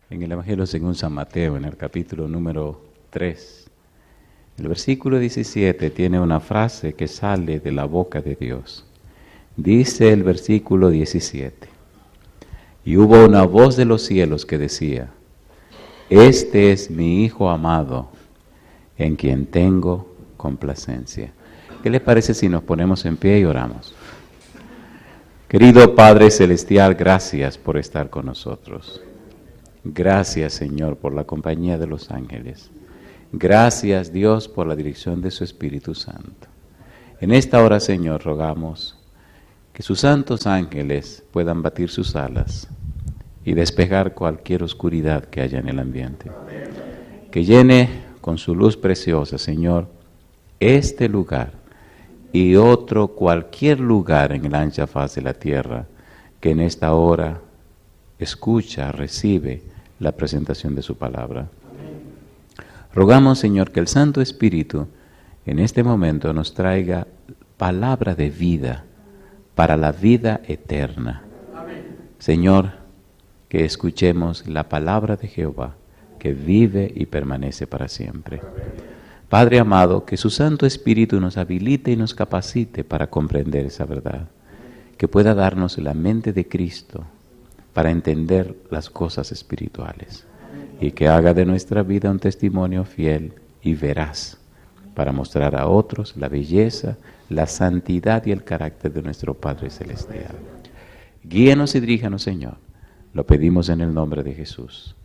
En el Evangelio según San Mateo, en el capítulo número 3, el versículo 17 tiene una frase que sale de la boca de Dios. Dice el versículo 17, y hubo una voz de los cielos que decía, este es mi Hijo amado, en quien tengo complacencia. ¿Qué les parece si nos ponemos en pie y oramos? Querido Padre Celestial, gracias por estar con nosotros. Gracias, Señor, por la compañía de los ángeles. Gracias, Dios, por la dirección de su Espíritu Santo. En esta hora, Señor, rogamos que sus santos ángeles puedan batir sus alas y despejar cualquier oscuridad que haya en el ambiente. Que llene con su luz preciosa, Señor, este lugar y cualquier lugar en la ancha faz de la tierra que en esta hora escucha, recibe la presentación de su palabra. Rogamos, Señor, que el Santo Espíritu en este momento nos traiga palabra de vida para la vida eterna. Señor, que escuchemos la palabra de Jehová, que vive y permanece para siempre. Padre amado, que su Santo Espíritu nos habilite y nos capacite para comprender esa verdad, que pueda darnos la mente de Cristo para entender las cosas espirituales y que haga de nuestra vida un testimonio fiel y veraz para mostrar a otros la belleza, la santidad y el carácter de nuestro Padre Celestial. Guíenos y diríjanos, Señor. Lo pedimos en el nombre de Jesús.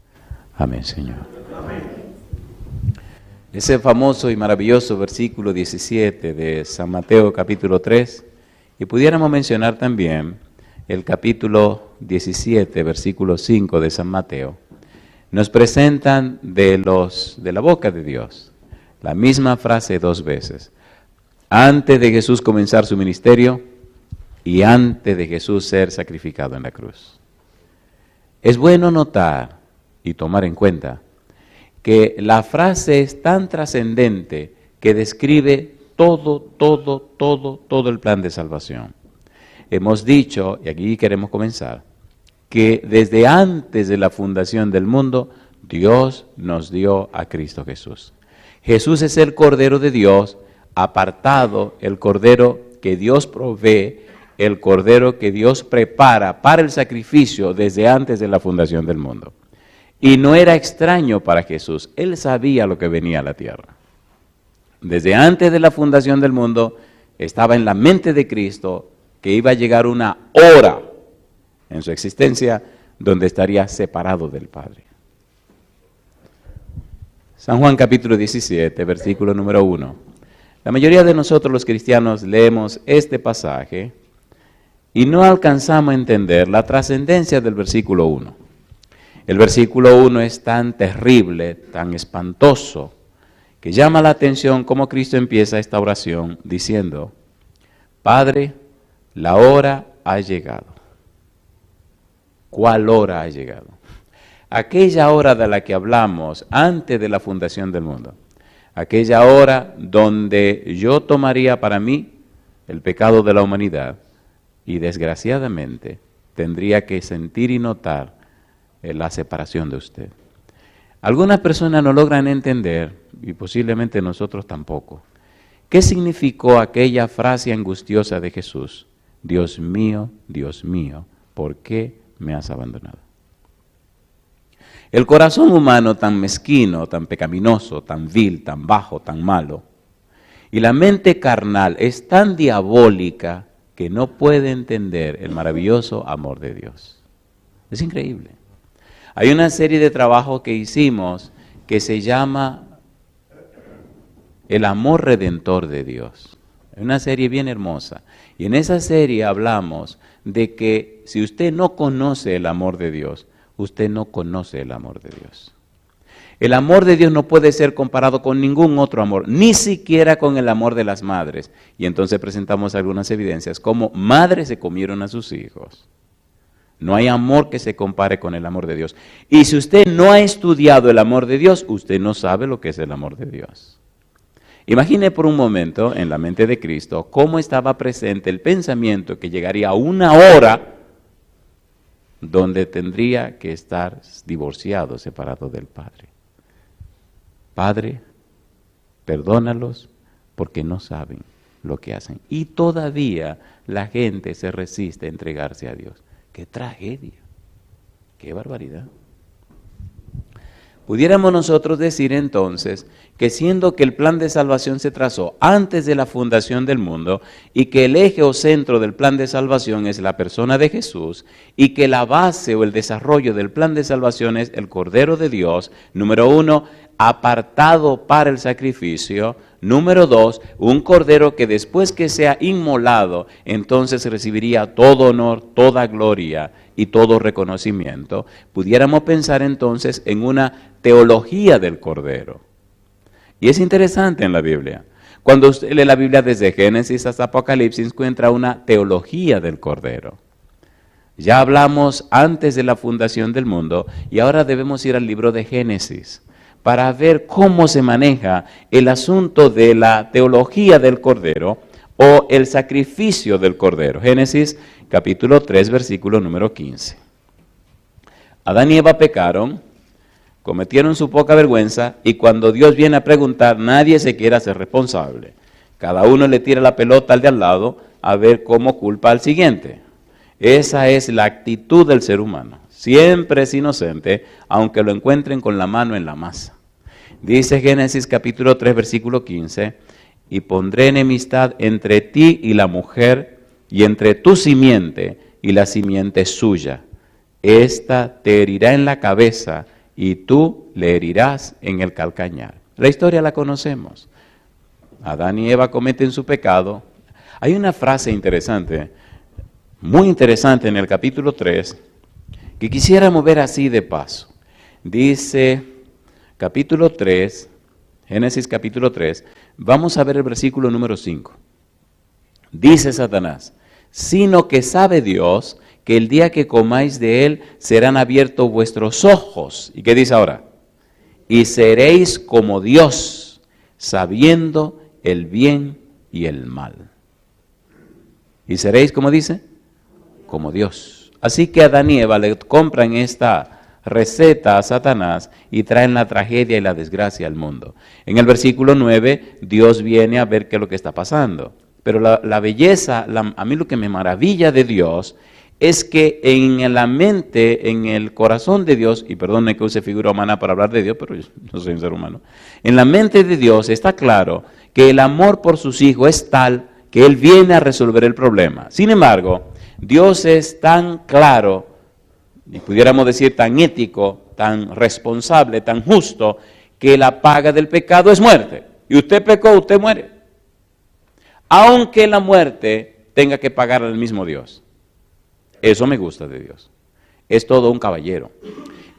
Amén, Señor. Amén. Ese famoso y maravilloso versículo 17 de San Mateo capítulo 3, y pudiéramos mencionar también el capítulo 17, versículo 5 de San Mateo, nos presentan de la boca de Dios la misma frase dos veces, antes de Jesús comenzar su ministerio y antes de Jesús ser sacrificado en la cruz. Es bueno notar y tomar en cuenta que la frase es tan trascendente que describe todo el plan de salvación. Hemos dicho, y aquí queremos comenzar, que desde antes de la fundación del mundo, Dios nos dio a Cristo Jesús. Jesús es el Cordero de Dios, apartado, el Cordero que Dios provee, el Cordero que Dios prepara para el sacrificio desde antes de la fundación del mundo. Y no era extraño para Jesús, Él sabía lo que venía a la tierra. Desde antes de la fundación del mundo, estaba en la mente de Cristo que iba a llegar una hora en su existencia donde estaría separado del Padre. San Juan capítulo 17, versículo número 1. La mayoría de nosotros los cristianos leemos este pasaje y no alcanzamos a entender la trascendencia del versículo 1. El versículo 1 es tan terrible, tan espantoso, que llama la atención cómo Cristo empieza esta oración diciendo, Padre, la hora ha llegado. ¿Cuál hora ha llegado? Aquella hora de la que hablamos antes de la fundación del mundo. Aquella hora donde yo tomaría para mí el pecado de la humanidad y desgraciadamente tendría que sentir y notar la separación de usted. Algunas personas no logran entender, y posiblemente nosotros tampoco, qué significó aquella frase angustiosa de Jesús, Dios mío, ¿por qué me has abandonado? El corazón humano tan mezquino, tan pecaminoso, tan vil, tan bajo, tan malo, y la mente carnal es tan diabólica que no puede entender el maravilloso amor de Dios. Es increíble. Hay una serie de trabajos que hicimos que se llama El amor redentor de Dios. Es una serie bien hermosa. Y en esa serie hablamos de que si usted no conoce el amor de Dios, usted no conoce el amor de Dios. El amor de Dios no puede ser comparado con ningún otro amor, ni siquiera con el amor de las madres. Y entonces presentamos algunas evidencias, como madres se comieron a sus hijos. No hay amor que se compare con el amor de Dios. Y si usted no ha estudiado el amor de Dios, usted no sabe lo que es el amor de Dios. Imagine por un momento en la mente de Cristo cómo estaba presente el pensamiento que llegaría a una hora donde tendría que estar divorciado, separado del Padre. Padre, perdónalos porque no saben lo que hacen. Y todavía la gente se resiste a entregarse a Dios. ¡Qué tragedia! ¡Qué barbaridad! Pudiéramos nosotros decir entonces que siendo que el plan de salvación se trazó antes de la fundación del mundo y que el eje o centro del plan de salvación es la persona de Jesús y que la base o el desarrollo del plan de salvación es el Cordero de Dios, número 1, apartado para el sacrificio, número 2, un Cordero que después que sea inmolado, entonces recibiría todo honor, toda gloria y todo reconocimiento. Pudiéramos pensar entonces en una teología del Cordero. Y es interesante en la Biblia. Cuando usted lee la Biblia desde Génesis hasta Apocalipsis, encuentra una teología del Cordero. Ya hablamos antes de la fundación del mundo y ahora debemos ir al libro de Génesis para ver cómo se maneja el asunto de la teología del Cordero o el sacrificio del Cordero. Génesis capítulo 3, versículo número 15. Adán y Eva pecaron, cometieron su poca vergüenza y cuando Dios viene a preguntar, nadie se quiere hacer responsable. Cada uno le tira la pelota al de al lado a ver cómo culpa al siguiente. Esa es la actitud del ser humano. Siempre es inocente, aunque lo encuentren con la mano en la masa. Dice Génesis capítulo 3, versículo 15, y pondré enemistad entre ti y la mujer, y entre tu simiente y la simiente suya. Esta te herirá en la cabeza, y tú le herirás en el calcañar. La historia la conocemos. Adán y Eva cometen su pecado. Hay una frase interesante, muy interesante en el capítulo 3, que quisiéramos ver así de paso. Dice, capítulo 3, Génesis capítulo 3, vamos a ver el versículo número 5. Dice Satanás, sino que sabe Dios que el día que comáis de él serán abiertos vuestros ojos. ¿Y qué dice ahora? Y seréis como Dios, sabiendo el bien y el mal. ¿Y seréis como dice? Como Dios. Así que Adán y Eva le compran esta receta a Satanás y traen la tragedia y la desgracia al mundo. En el versículo 9, Dios viene a ver qué es lo que está pasando. Pero la belleza, a mí lo que me maravilla de Dios es que en la mente, en el corazón de Dios, y perdone que use figura humana para hablar de Dios, pero yo no soy un ser humano, en la mente de Dios está claro que el amor por sus hijos es tal que Él viene a resolver el problema. Sin embargo, Dios es tan claro, y pudiéramos decir tan ético, tan responsable, tan justo, que la paga del pecado es muerte. Y usted pecó, usted muere. Aunque la muerte tenga que pagar al mismo Dios. Eso me gusta de Dios. Es todo un caballero.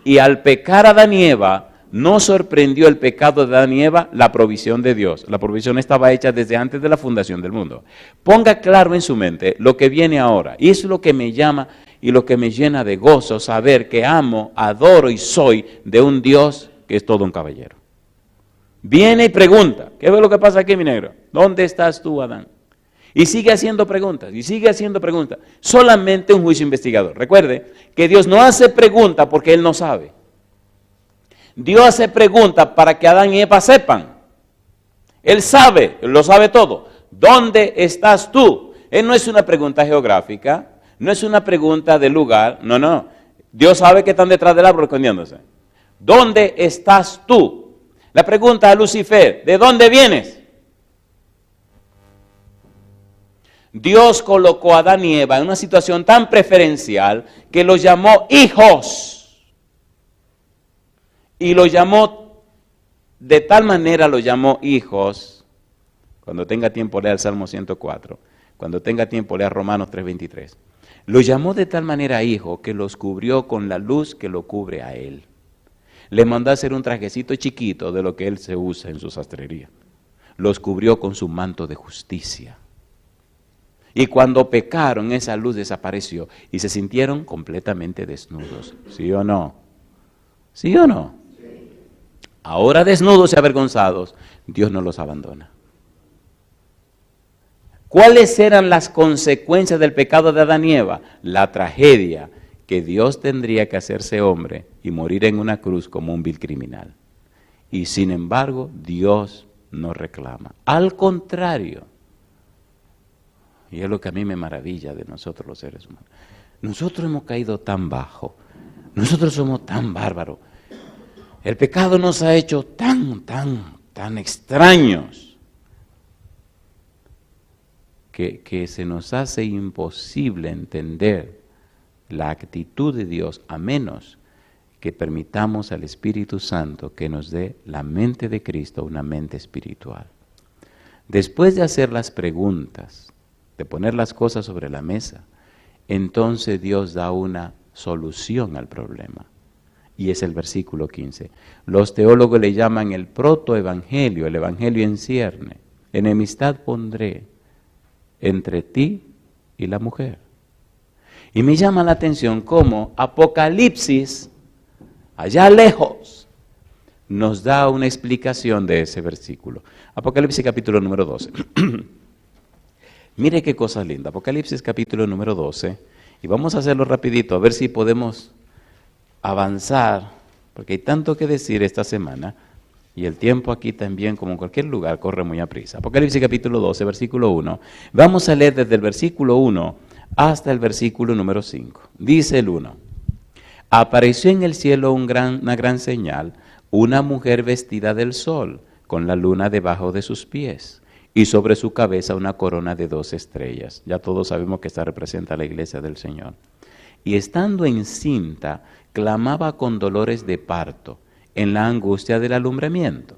Y al pecar Adán y Eva, no sorprendió el pecado de Adán y Eva la provisión de Dios. La provisión estaba hecha desde antes de la fundación del mundo. Ponga claro en su mente lo que viene ahora. Y es lo que me llama y lo que me llena de gozo, saber que amo, adoro y soy de un Dios que es todo un caballero. Viene y pregunta, ¿qué es lo que pasa aquí, mi negro? ¿Dónde estás tú, Adán? Y sigue haciendo preguntas, y sigue haciendo preguntas. Solamente un juicio investigador. Recuerde que Dios no hace preguntas porque Él no sabe. Dios hace preguntas para que Adán y Eva sepan. Él sabe, Él lo sabe todo. ¿Dónde estás tú? Él no es una pregunta geográfica, no es una pregunta de lugar, no. Dios sabe que están detrás del árbol escondiéndose. ¿Dónde estás tú? La pregunta a Lucifer, ¿de dónde vienes? Dios colocó a Adán y Eva en una situación tan preferencial que los llamó hijos. Y los llamó, de tal manera los llamó hijos. Cuando tenga tiempo lea el Salmo 104. Cuando tenga tiempo lea Romanos 3:23. Los llamó de tal manera hijo que los cubrió con la luz que lo cubre a él. Le mandó a hacer un trajecito chiquito de lo que él se usa en su sastrería. Los cubrió con su manto de justicia. Y cuando pecaron, esa luz desapareció y se sintieron completamente desnudos. ¿Sí o no? ¿Sí o no? Sí. Ahora desnudos y avergonzados, Dios no los abandona. ¿Cuáles eran las consecuencias del pecado de Adán y Eva? La tragedia que Dios tendría que hacerse hombre y morir en una cruz como un vil criminal. Y sin embargo, Dios no reclama. Al contrario, y es lo que a mí me maravilla de nosotros los seres humanos, nosotros hemos caído tan bajo, nosotros somos tan bárbaros, el pecado nos ha hecho tan extraños, que se nos hace imposible entender la actitud de Dios, a menos que permitamos al Espíritu Santo que nos dé la mente de Cristo, una mente espiritual. Después de hacer las preguntas, de poner las cosas sobre la mesa, entonces Dios da una solución al problema. Y es el versículo 15. Los teólogos le llaman el protoevangelio, el evangelio en cierne. Enemistad pondré entre ti y la mujer. Y me llama la atención cómo Apocalipsis, allá lejos, nos da una explicación de ese versículo. Apocalipsis capítulo número 12. Mire qué cosa linda. Apocalipsis capítulo número 12. Y vamos a hacerlo rapidito, a ver si podemos avanzar, porque hay tanto que decir esta semana, y el tiempo aquí también, como en cualquier lugar, corre muy aprisa. Apocalipsis capítulo 12, versículo 1. Vamos a leer desde el versículo 1 hasta el versículo número 5. Dice el 1. Apareció en el cielo una gran señal, una mujer vestida del sol, con la luna debajo de sus pies, y sobre su cabeza una corona de 2 estrellas. Ya todos sabemos que esta representa a la iglesia del Señor. Y estando encinta, clamaba con dolores de parto, en la angustia del alumbramiento.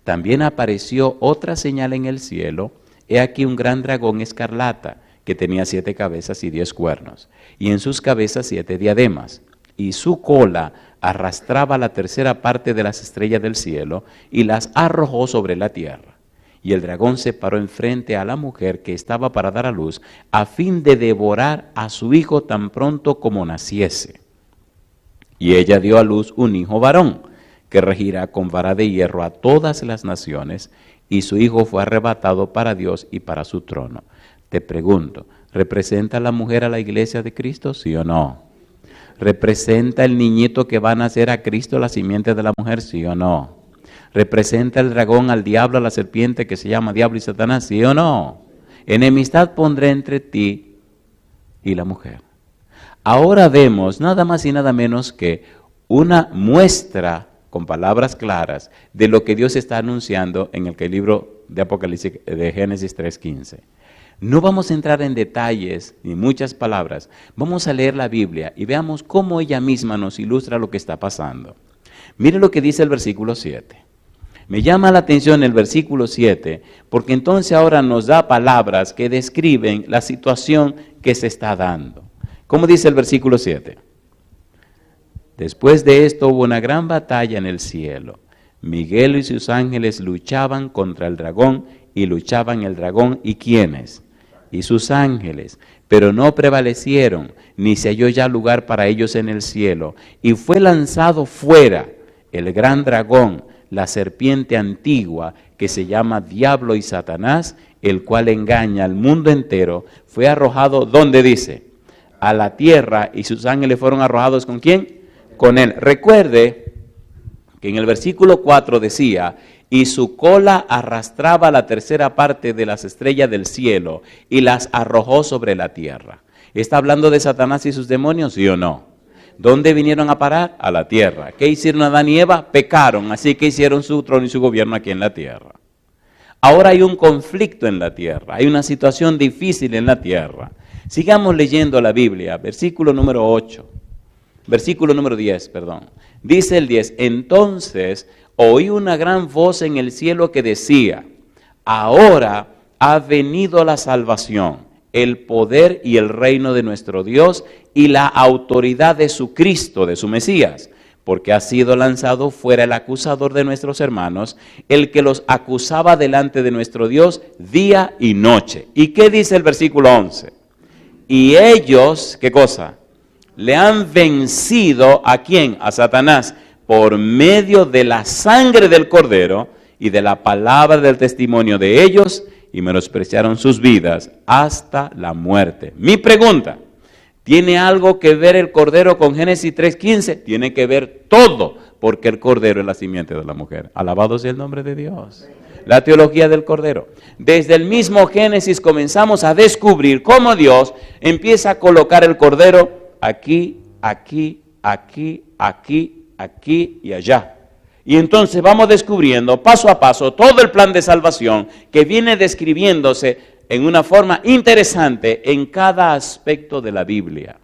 También apareció otra señal en el cielo, he aquí un gran dragón escarlata, que tenía 7 cabezas y 10 cuernos, y en sus cabezas 7 diademas, y su cola arrastraba la tercera parte de las estrellas del cielo, y las arrojó sobre la tierra. Y el dragón se paró enfrente a la mujer que estaba para dar a luz, a fin de devorar a su hijo tan pronto como naciese. Y ella dio a luz un hijo varón, que regirá con vara de hierro a todas las naciones, y su hijo fue arrebatado para Dios y para su trono. Te pregunto, ¿representa la mujer a la iglesia de Cristo, sí o no? ¿Representa el niñito que va a nacer a Cristo, la simiente de la mujer, sí o no? ¿Representa el dragón al diablo, a la serpiente que se llama diablo y Satanás, sí o no? Enemistad pondré entre ti y la mujer. Ahora vemos nada más y nada menos que una muestra con palabras claras de lo que Dios está anunciando en el libro de Apocalipsis de Génesis 3:15. No vamos a entrar en detalles ni muchas palabras, vamos a leer la Biblia y veamos cómo ella misma nos ilustra lo que está pasando. Mire lo que dice el versículo 7. Me llama la atención el versículo 7, porque entonces ahora nos da palabras que describen la situación que se está dando. ¿Cómo dice el versículo 7? Después de esto hubo una gran batalla en el cielo. Miguel y sus ángeles luchaban contra el dragón, y luchaban el dragón, ¿y quiénes? Y sus ángeles, pero no prevalecieron, ni se halló ya lugar para ellos en el cielo. Y fue lanzado fuera el gran dragón, la serpiente antigua, que se llama Diablo y Satanás, el cual engaña al mundo entero. Fue arrojado, ¿dónde dice? A la tierra, y sus ángeles fueron arrojados, ¿con quién? Con él. Recuerde que en el versículo 4 decía, y su cola arrastraba la tercera parte de las estrellas del cielo, y las arrojó sobre la tierra. ¿Está hablando de Satanás y sus demonios, sí o no? ¿Dónde vinieron a parar? A la tierra. ¿Qué hicieron Adán y Eva? Pecaron, así que hicieron su trono y su gobierno aquí en la tierra. Ahora hay un conflicto en la tierra, hay una situación difícil en la tierra. Sigamos leyendo la Biblia, versículo número 8, versículo número 10, perdón. Dice el 10, entonces oí una gran voz en el cielo que decía, ahora ha venido la salvación, el poder y el reino de nuestro Dios y la autoridad de su Cristo, de su Mesías, porque ha sido lanzado fuera el acusador de nuestros hermanos, el que los acusaba delante de nuestro Dios día y noche. ¿Y qué dice el versículo 11? Y ellos, ¿qué cosa? Le han vencido, ¿a quién? A Satanás, por medio de la sangre del Cordero y de la palabra del testimonio de ellos, y menospreciaron sus vidas hasta la muerte. Mi pregunta, ¿Tiene algo que ver el Cordero con Génesis 3:15? Tiene que ver todo, porque el Cordero es la simiente de la mujer. Alabado sea el nombre de Dios. La teología del Cordero. Desde el mismo Génesis comenzamos a descubrir cómo Dios empieza a colocar el Cordero aquí, aquí, aquí, aquí, aquí y allá. Y entonces vamos descubriendo paso a paso todo el plan de salvación que viene describiéndose en una forma interesante en cada aspecto de la Biblia.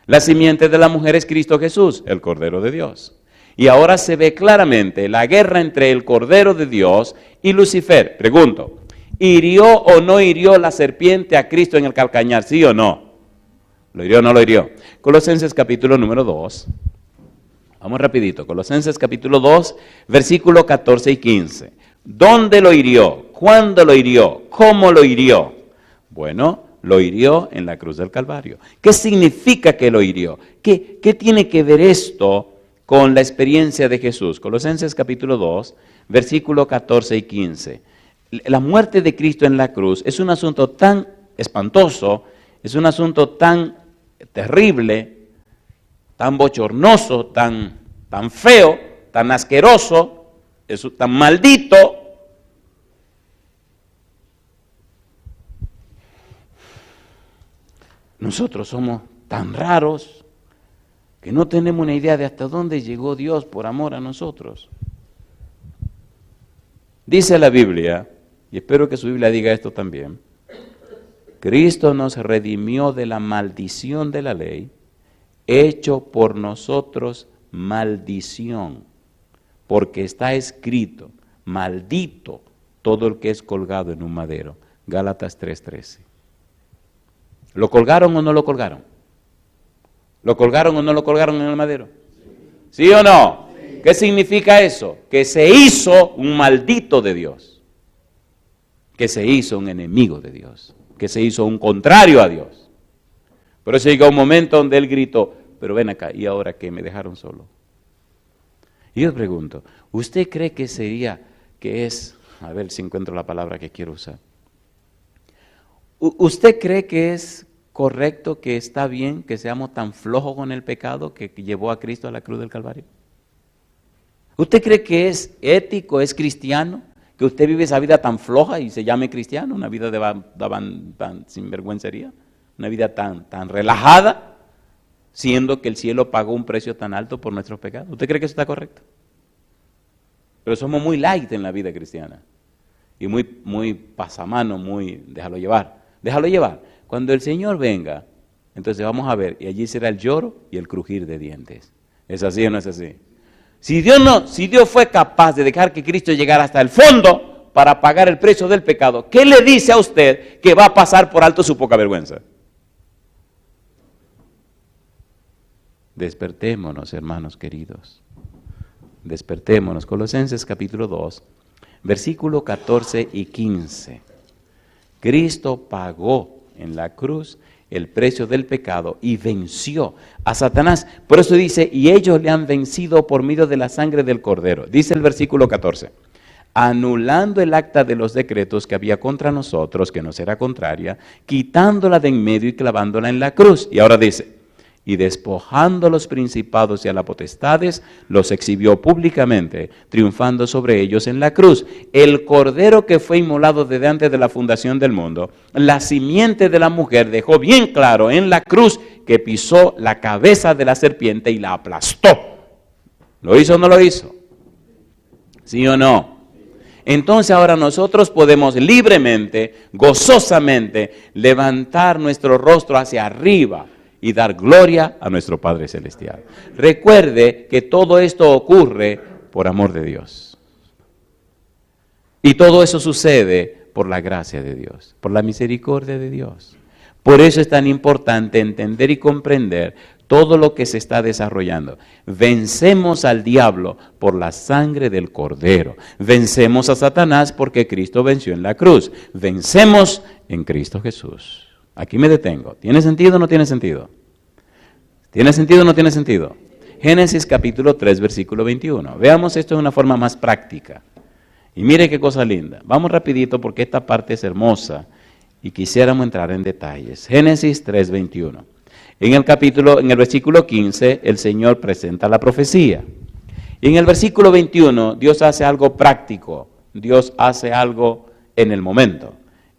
La simiente de la mujer es Cristo Jesús, el Cordero de Dios. Y ahora se ve claramente la guerra entre el Cordero de Dios y Lucifer. Pregunto, ¿hirió o no hirió la serpiente a Cristo en el calcañar? ¿Sí o no? ¿Lo hirió o no lo hirió? Colosenses capítulo número 2. Vamos rapidito. Colosenses capítulo 2, versículo 14 y 15. ¿Dónde lo hirió? ¿Cuándo lo hirió? ¿Cómo lo hirió? Bueno, lo hirió en la cruz del Calvario. ¿Qué significa que lo hirió? ¿Qué tiene que ver esto con la experiencia de Jesús? Colosenses capítulo 2, versículo 14 y 15. La muerte de Cristo en la cruz es un asunto tan espantoso, es un asunto tan terrible, tan bochornoso, tan feo, tan asqueroso, tan maldito. Nosotros somos tan raros que no tenemos una idea de hasta dónde llegó Dios por amor a nosotros. Dice la Biblia, y espero que su Biblia diga esto también, Cristo nos redimió de la maldición de la ley, hecho por nosotros maldición, porque está escrito, maldito todo el que es colgado en un madero. Gálatas 3:13. ¿Lo colgaron o no lo colgaron? ¿Lo colgaron o no lo colgaron en el madero? ¿Sí o no? Sí. ¿Qué significa eso? Que se hizo un maldito de Dios, que se hizo un enemigo de Dios, que se hizo un contrario a Dios. Por eso llegó un momento donde él gritó, pero ven acá, ¿y ahora qué? Me dejaron solo. Y yo pregunto, ¿usted cree que sería, que es, a ver si encuentro la palabra que quiero usar, ¿usted cree que es correcto, que está bien que seamos tan flojos con el pecado que llevó a Cristo a la cruz del Calvario? ¿Usted cree que es ético, es cristiano, que usted vive esa vida tan floja y se llame cristiano, una vida tan sinvergüencería, una vida tan relajada, siendo que el cielo pagó un precio tan alto por nuestros pecados? ¿Usted cree que eso está correcto? Pero somos muy light en la vida cristiana y muy pasamano, muy déjalo llevar. Déjalo llevar. Cuando el Señor venga, entonces vamos a ver, y allí será el lloro y el crujir de dientes. ¿Es así o no es así? Si Dios fue capaz de dejar que Cristo llegara hasta el fondo para pagar el precio del pecado, ¿qué le dice a usted que va a pasar por alto su poca vergüenza? Despertémonos, hermanos queridos. Despertémonos. Colosenses capítulo 2, versículo 14 y 15. Cristo pagó en la cruz el precio del pecado y venció a Satanás. Por eso dice, y ellos le han vencido por medio de la sangre del Cordero. Dice el versículo 14, anulando el acta de los decretos que había contra nosotros, que nos era contraria, quitándola de en medio y clavándola en la cruz. Y ahora dice, y despojando a los principados y a las potestades, los exhibió públicamente, triunfando sobre ellos en la cruz. El Cordero que fue inmolado desde antes de la fundación del mundo, la simiente de la mujer, dejó bien claro en la cruz que pisó la cabeza de la serpiente y la aplastó. ¿Lo hizo o no lo hizo? ¿Sí o no? Entonces ahora nosotros podemos libremente, gozosamente, levantar nuestro rostro hacia arriba y dar gloria a nuestro Padre Celestial. Recuerde que todo esto ocurre por amor de Dios. Y todo eso sucede por la gracia de Dios, por la misericordia de Dios. Por eso es tan importante entender y comprender todo lo que se está desarrollando. Vencemos al diablo por la sangre del Cordero. Vencemos a Satanás porque Cristo venció en la cruz. Vencemos en Cristo Jesús. Aquí me detengo. ¿Tiene sentido o no tiene sentido? ¿Tiene sentido o no tiene sentido? Génesis capítulo 3, versículo 21. Veamos esto de una forma más práctica. Y mire qué cosa linda. Vamos rapidito porque esta parte es hermosa y quisiéramos entrar en detalles. Génesis 3, 21. En el versículo 15, el Señor presenta la profecía. Y en el versículo 21, Dios hace algo práctico. Dios hace algo en el momento.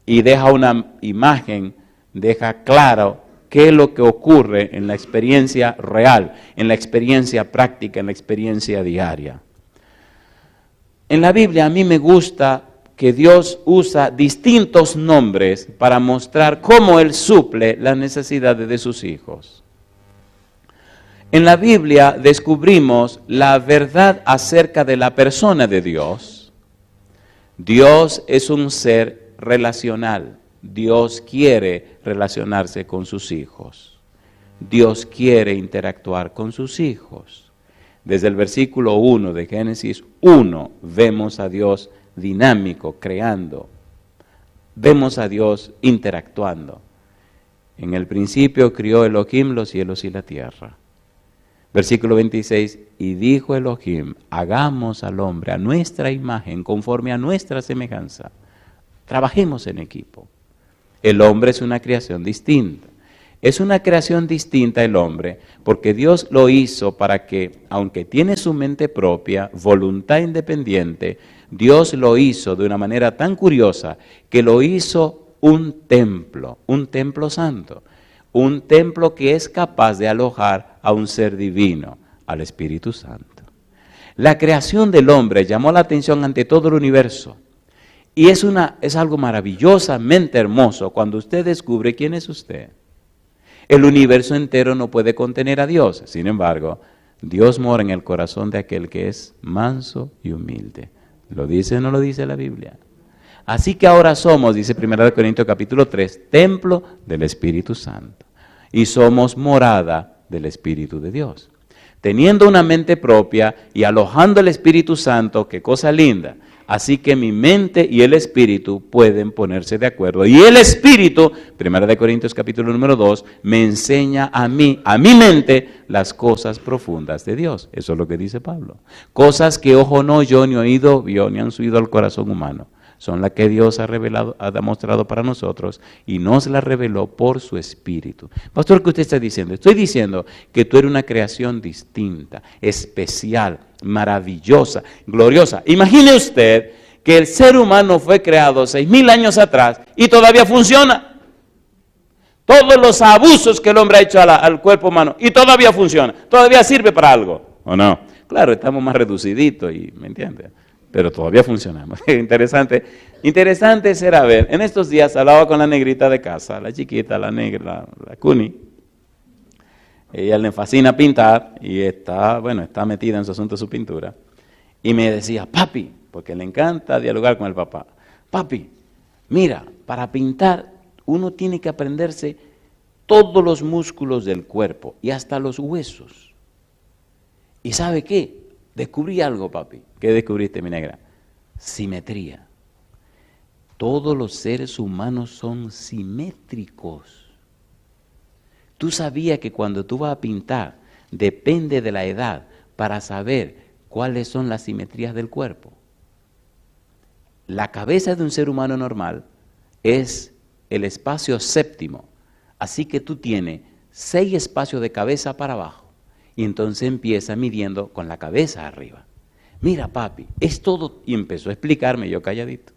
Y deja una imagen, deja claro qué es lo que ocurre en la experiencia real, en la experiencia práctica, en la experiencia diaria. En la Biblia a mí me gusta que Dios usa distintos nombres para mostrar cómo Él suple las necesidades de sus hijos. En la Biblia descubrimos la verdad acerca de la persona de Dios. Dios es un ser relacional. Dios quiere relacionarse con sus hijos. Dios quiere interactuar con sus hijos. Desde el versículo 1 de Génesis 1 vemos a Dios dinámico, creando. Vemos a Dios interactuando. En el principio crió Elohim los cielos y la tierra. Versículo 26, y dijo Elohim, hagamos al hombre a nuestra imagen, conforme a nuestra semejanza. Trabajemos en equipo. El hombre es una creación distinta. Es una creación distinta el hombre, porque Dios lo hizo para que, aunque tiene su mente propia, voluntad independiente, Dios lo hizo de una manera tan curiosa que lo hizo un templo santo, un templo que es capaz de alojar a un ser divino, al Espíritu Santo. La creación del hombre llamó la atención ante todo el universo y es algo maravillosamente hermoso cuando usted descubre quién es usted. El universo entero no puede contener a Dios, sin embargo, Dios mora en el corazón de aquel que es manso y humilde. ¿Lo dice o no lo dice la Biblia? Así que ahora somos, dice 1 Corintios capítulo 3, templo del Espíritu Santo. Y somos morada del Espíritu de Dios. Teniendo una mente propia y alojando el Espíritu Santo, qué cosa linda. Así que mi mente y el Espíritu pueden ponerse de acuerdo. Y el Espíritu, 1 Corintios capítulo número 2, me enseña a mí, a mi mente, las cosas profundas de Dios. Eso es lo que dice Pablo. Cosas que ojo no oyó, ni oído vio, ni han subido al corazón humano. Son las que Dios ha revelado, ha demostrado para nosotros y nos las reveló por su Espíritu. Pastor, ¿qué usted está diciendo? Estoy diciendo que tú eres una creación distinta, especial, maravillosa, gloriosa. Imagine usted que el ser humano fue creado 6,000 años atrás y todavía funciona. Todos los abusos que el hombre ha hecho al cuerpo humano y todavía funciona, todavía sirve para algo, ¿o no? Claro, estamos más reduciditos y, ¿me entiendes? Pero todavía funcionamos. Interesante será ver. En estos días hablaba con la negrita de casa, la chiquita, la negra, la Cuni. Ella le fascina pintar y está metida en su asunto de su pintura. Y me decía, papi, porque le encanta dialogar con el papá. Papi, mira, para pintar uno tiene que aprenderse todos los músculos del cuerpo y hasta los huesos. ¿Y sabe qué? Descubrí algo, papi. ¿Qué descubriste, mi negra? Simetría. Todos los seres humanos son simétricos. ¿Tú sabías que cuando tú vas a pintar, depende de la edad para saber cuáles son las simetrías del cuerpo? La cabeza de un ser humano normal es el espacio séptimo. Así que tú tienes 6 espacios de cabeza para abajo. Y entonces empieza midiendo con la cabeza arriba. Mira, papi, es todo. Y empezó a explicarme, yo calladito.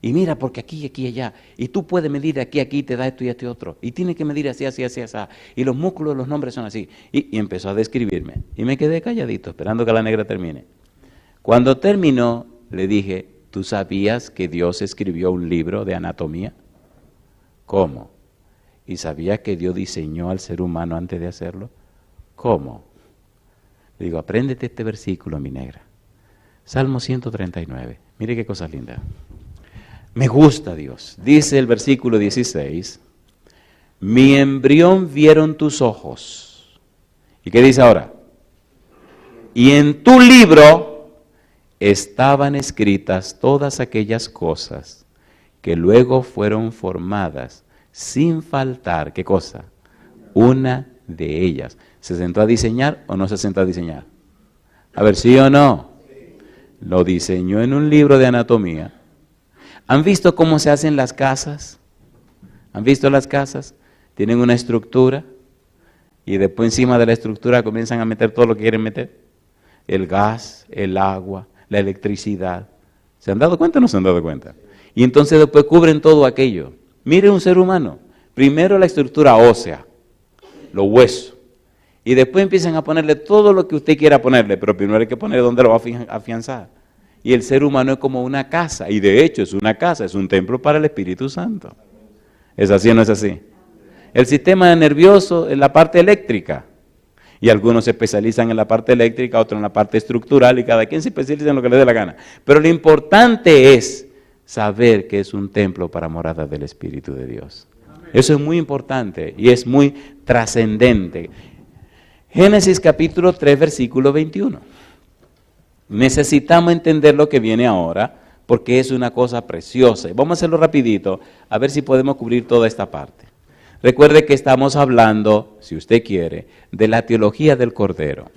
Y mira, porque aquí, aquí, allá. Y tú puedes medir de aquí a aquí, te da esto y este otro. Y tienes que medir así, así, así, así. Y los músculos de los nombres son así. Y empezó a describirme. Y me quedé calladito, esperando que la negra termine. Cuando terminó, le dije, ¿tú sabías que Dios escribió un libro de anatomía? ¿Cómo? ¿Y sabías que Dios diseñó al ser humano antes de hacerlo? ¿Cómo? Le digo, apréndete este versículo, mi negra. Salmo 139. Mire qué cosa linda. Me gusta Dios. Dice el versículo 16, mi embrión vieron tus ojos. ¿Y qué dice ahora? Y en tu libro estaban escritas todas aquellas cosas que luego fueron formadas sin faltar, ¿qué cosa? Una de ellas. ¿Se sentó a diseñar o no se sentó a diseñar? A ver, ¿sí o no? Lo diseñó en un libro de anatomía. ¿Han visto cómo se hacen las casas? ¿Han visto las casas? Tienen una estructura. Y después encima de la estructura comienzan a meter todo lo que quieren meter. El gas, el agua, la electricidad. ¿Se han dado cuenta o no se han dado cuenta? Y entonces después cubren todo aquello. Mire un ser humano. Primero la estructura ósea, los huesos. Y después empiezan a ponerle todo lo que usted quiera ponerle, pero primero hay que poner dónde lo va a afianzar. Y el ser humano es como una casa, y de hecho es una casa, es un templo para el Espíritu Santo. ¿Es así o no es así? El sistema nervioso es la parte eléctrica. Y algunos se especializan en la parte eléctrica, otros en la parte estructural, y cada quien se especializa en lo que le dé la gana. Pero lo importante es saber que es un templo para morada del Espíritu de Dios. Eso es muy importante y es muy trascendente. Génesis capítulo 3, versículo 21. Necesitamos entender lo que viene ahora, porque es una cosa preciosa. Vamos a hacerlo rapidito, a ver si podemos cubrir toda esta parte. Recuerde que estamos hablando, si usted quiere, de la teología del Cordero.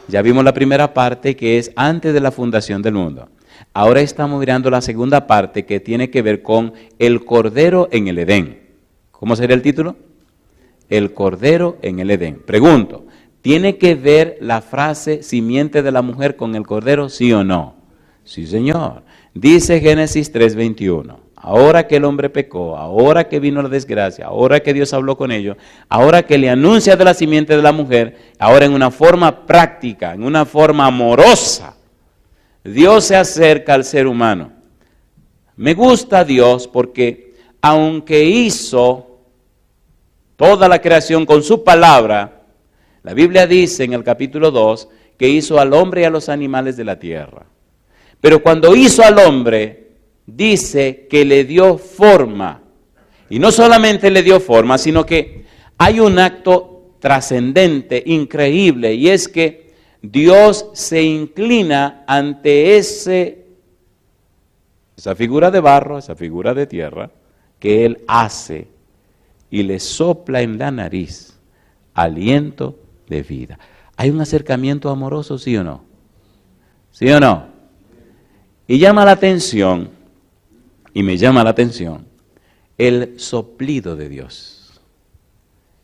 Ya vimos la primera parte, que es antes de la fundación del mundo. Ahora estamos mirando la segunda parte, que tiene que ver con el Cordero en el Edén. ¿Cómo sería el título? El Cordero en el Edén. Pregunto, ¿tiene que ver la frase simiente de la mujer con el Cordero, sí o no? Sí, señor. Dice Génesis 3:21. Ahora que el hombre pecó, ahora que vino la desgracia, ahora que Dios habló con ellos, ahora que le anuncia de la simiente de la mujer, ahora en una forma práctica, en una forma amorosa, Dios se acerca al ser humano. Me gusta Dios porque aunque hizo toda la creación con su palabra, la Biblia dice en el capítulo 2 que hizo al hombre y a los animales de la tierra. Pero cuando hizo al hombre, dice que le dio forma. Y no solamente le esa forma, sino que hay un acto trascendente, increíble, y es que Dios se inclina ante esa figura de barro, esa figura de tierra, que Él hace y le sopla en la nariz aliento de vida. ¿Hay un acercamiento amoroso, sí o no? ¿Sí o no? Y llama la atención, y me llama la atención, el soplido de Dios.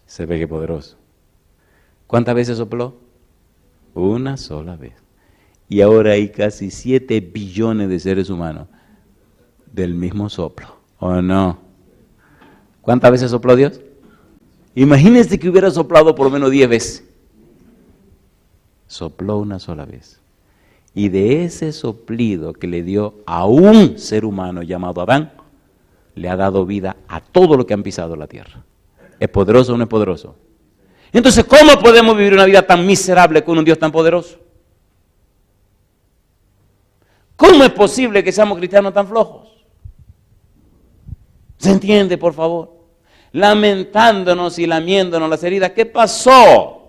Se ve que poderoso. ¿Cuántas veces sopló? Una sola vez. Y ahora hay casi 7 billones de seres humanos del mismo soplo, ¿o no? ¿Cuántas veces sopló Dios? Imagínense que hubiera soplado por lo menos 10 veces. Sopló una sola vez. Y de ese soplido que le dio a un ser humano llamado Adán, le ha dado vida a todo lo que han pisado la tierra. ¿Es poderoso o no es poderoso? Entonces, ¿cómo podemos vivir una vida tan miserable con un Dios tan poderoso? ¿Cómo es posible que seamos cristianos tan flojos? ¿Se entiende, por favor? Lamentándonos y lamiéndonos las heridas. ¿Qué pasó?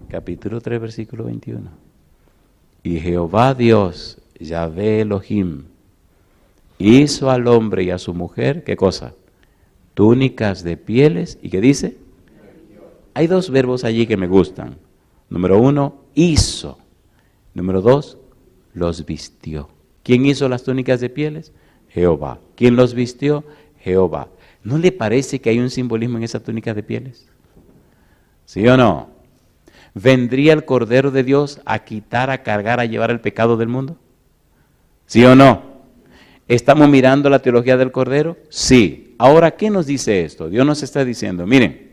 Capítulo 3, versículo 21. Y Jehová Dios, Yahvé Elohim, hizo al hombre y a su mujer, ¿qué cosa? Túnicas de pieles, ¿y qué dice? Hay 2 verbos allí que me gustan. Número 1, hizo. Número 2, los vistió. ¿Quién hizo las túnicas de pieles? Jehová. ¿Quién los vistió? Jehová. ¿No le parece que hay un simbolismo en esas túnicas de pieles? ¿Sí o no? ¿Vendría el Cordero de Dios a quitar, a cargar, a llevar el pecado del mundo? ¿Sí o no? ¿Estamos mirando la teología del Cordero? Sí. Ahora, ¿qué nos dice esto? Dios nos está diciendo, miren,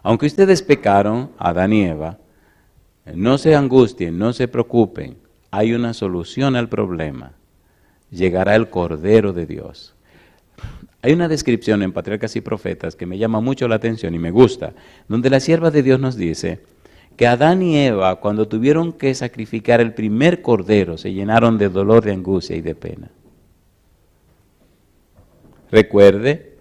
aunque ustedes pecaron, Adán y Eva, no se angustien, no se preocupen, hay una solución al problema. Llegará el Cordero de Dios. Hay una descripción en Patriarcas y Profetas que me llama mucho la atención y me gusta, donde la sierva de Dios nos dice que Adán y Eva, cuando tuvieron que sacrificar el primer cordero, se llenaron de dolor, de angustia y de pena. Recuerde,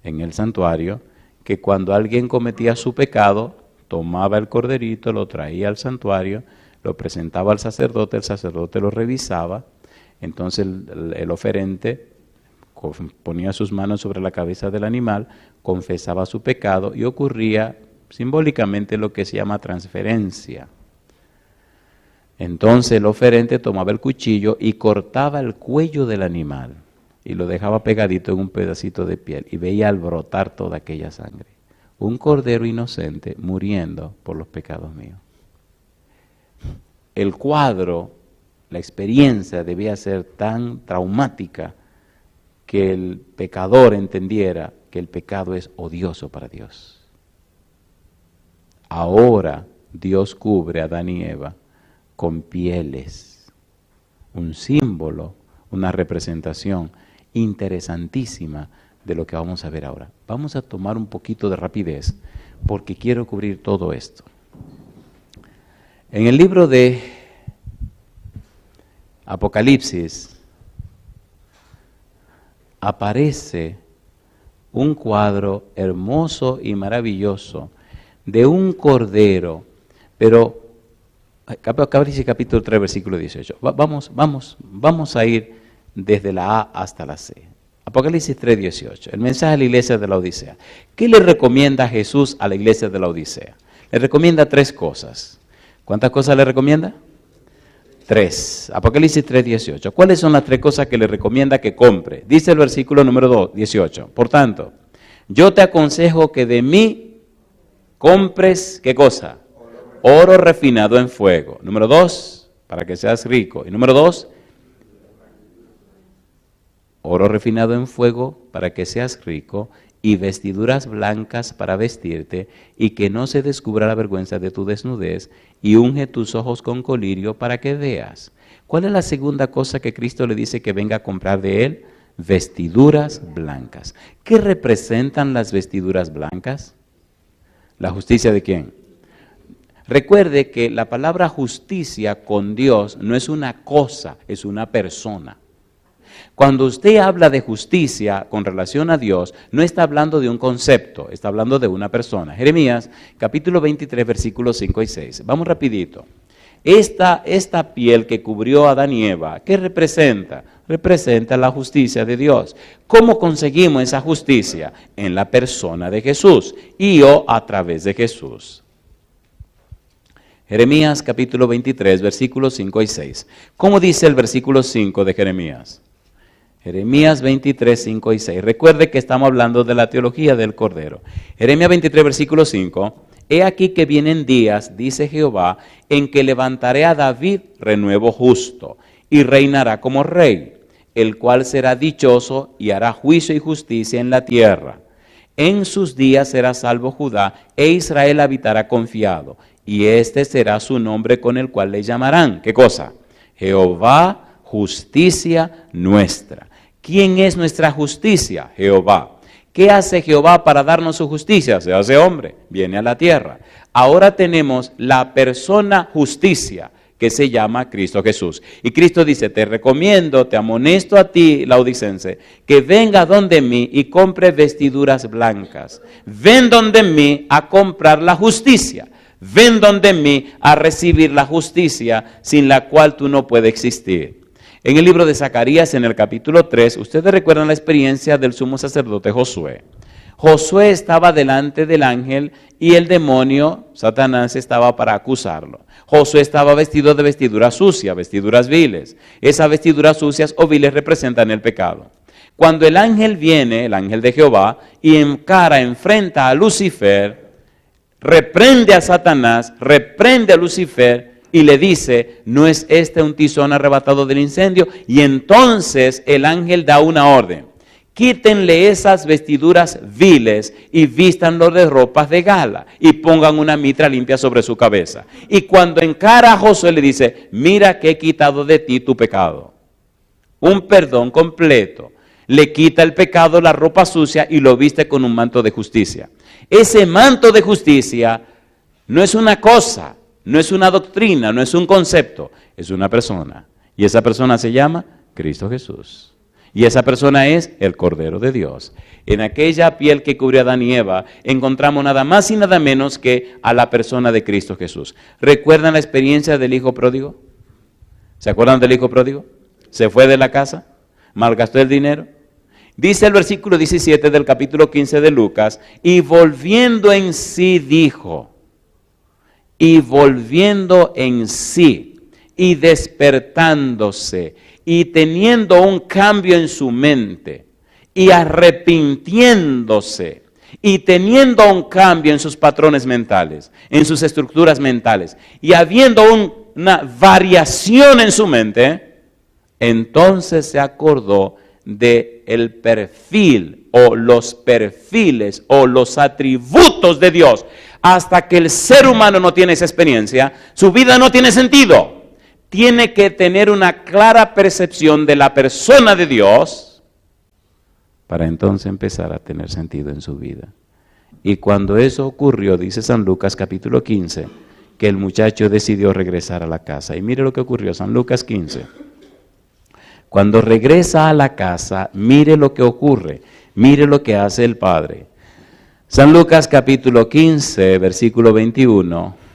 en el santuario, que cuando alguien cometía su pecado, tomaba el corderito, lo traía al santuario, lo presentaba al sacerdote, el sacerdote lo revisaba, entonces el oferente ponía sus manos sobre la cabeza del animal, confesaba su pecado y ocurría simbólicamente lo que se llama transferencia. Entonces el oferente tomaba el cuchillo y cortaba el cuello del animal. y lo dejaba pegadito en un pedacito de piel y veía al brotar toda aquella sangre. Un cordero inocente muriendo por los pecados míos. El cuadro, la experiencia debía ser tan traumática que el pecador entendiera que el pecado es odioso para Dios. Ahora Dios cubre a Adán y Eva con pieles, un símbolo, una representación interesantísima de lo que vamos a ver ahora. Vamos a tomar un poquito de rapidez porque quiero cubrir todo esto. En el libro de Apocalipsis aparece un cuadro hermoso y maravilloso de un cordero, pero Apocalipsis capítulo 3, versículo 18. Vamos a ir desde la A hasta la C. Apocalipsis 3, 18. El mensaje a la iglesia de la Odisea. ¿Qué le recomienda Jesús a la iglesia de la Odisea? Le recomienda 3 cosas. ¿Cuántas cosas le recomienda? 3. Apocalipsis 3, 18. ¿Cuáles son las 3 cosas que le recomienda que compre? Dice el versículo número 18. Por tanto, yo te aconsejo que de mí compres, ¿qué cosa? Oro refinado en fuego. Número 2, para que seas rico. Y número 2, oro refinado en fuego para que seas rico, y vestiduras blancas para vestirte, y que no se descubra la vergüenza de tu desnudez, y unge tus ojos con colirio para que veas. ¿Cuál es la segunda cosa que Cristo le dice que venga a comprar de él? Vestiduras blancas. ¿Qué representan las vestiduras blancas? ¿La justicia de quién? Recuerde que la palabra justicia con Dios no es una cosa, es una persona. Cuando usted habla de justicia con relación a Dios, no está hablando de un concepto, está hablando de una persona. Jeremías, capítulo 23, versículos 5 y 6. Vamos rapidito. Esta piel que cubrió a Adán y Eva, ¿qué representa? Representa la justicia de Dios. ¿Cómo conseguimos esa justicia? En la persona de Jesús y o a través de Jesús. Jeremías, capítulo 23, versículos 5 y 6. ¿Cómo dice el versículo 5 de Jeremías? Jeremías 23, 5 y 6. Recuerde que estamos hablando de la teología del Cordero. Jeremías 23, versículo 5. He aquí que vienen días, dice Jehová, en que levantaré a David renuevo justo, y reinará como rey, el cual será dichoso y hará juicio y justicia en la tierra. En sus días será salvo Judá, e Israel habitará confiado, y este será su nombre con el cual le llamarán. ¿Qué cosa? Jehová, justicia nuestra. ¿Quién es nuestra justicia? Jehová. ¿Qué hace Jehová para darnos su justicia? Se hace hombre, viene a la tierra. Ahora tenemos la persona justicia, que se llama Cristo Jesús. Y Cristo dice, te recomiendo, te amonesto a ti, laodicense, que venga donde mí y compre vestiduras blancas. Ven donde mí a comprar la justicia. Ven donde mí a recibir la justicia sin la cual tú no puedes existir. En el libro de Zacarías, en el capítulo 3, ustedes recuerdan la experiencia del sumo sacerdote Josué. Josué estaba delante del ángel y el demonio, Satanás, estaba para acusarlo. Josué estaba vestido de vestiduras sucias, vestiduras viles. Esas vestiduras sucias o viles representan el pecado. Cuando el ángel viene, el ángel de Jehová, y enfrenta a Lucifer, reprende a Satanás, reprende a Lucifer, y le dice, ¿no es este un tizón arrebatado del incendio? Y entonces el ángel da una orden. Quítenle esas vestiduras viles y vístanlo de ropas de gala y pongan una mitra limpia sobre su cabeza. Y cuando encara a Josué le dice, mira que he quitado de ti tu pecado. Un perdón completo. Le quita el pecado, la ropa sucia y lo viste con un manto de justicia. Ese manto de justicia no es una cosa. No es una doctrina, no es un concepto, es una persona. Y esa persona se llama Cristo Jesús. Y esa persona es el Cordero de Dios. En aquella piel que cubrió a Adán y Eva, encontramos nada más y nada menos que a la persona de Cristo Jesús. ¿Recuerdan la experiencia del hijo pródigo? ¿Se acuerdan del hijo pródigo? Se fue de la casa, malgastó el dinero. Dice el versículo 17 del capítulo 15 de Lucas, y volviendo en sí dijo, y volviendo en sí, y despertándose, y teniendo un cambio en su mente y arrepintiéndose y teniendo un cambio en sus patrones mentales, en sus estructuras mentales y habiendo una variación en su mente, entonces se acordó de el perfil o los perfiles o los atributos de Dios. Hasta que el ser humano no tiene esa experiencia, su vida no tiene sentido. Tiene que tener una clara percepción de la persona de Dios para entonces empezar a tener sentido en su vida. Y cuando eso ocurrió, dice San Lucas capítulo 15, que el muchacho decidió regresar a la casa. Y mire lo que ocurrió, San Lucas 15. Cuando regresa a la casa, mire lo que ocurre, mire lo que hace el padre. San Lucas capítulo 15, versículo 21.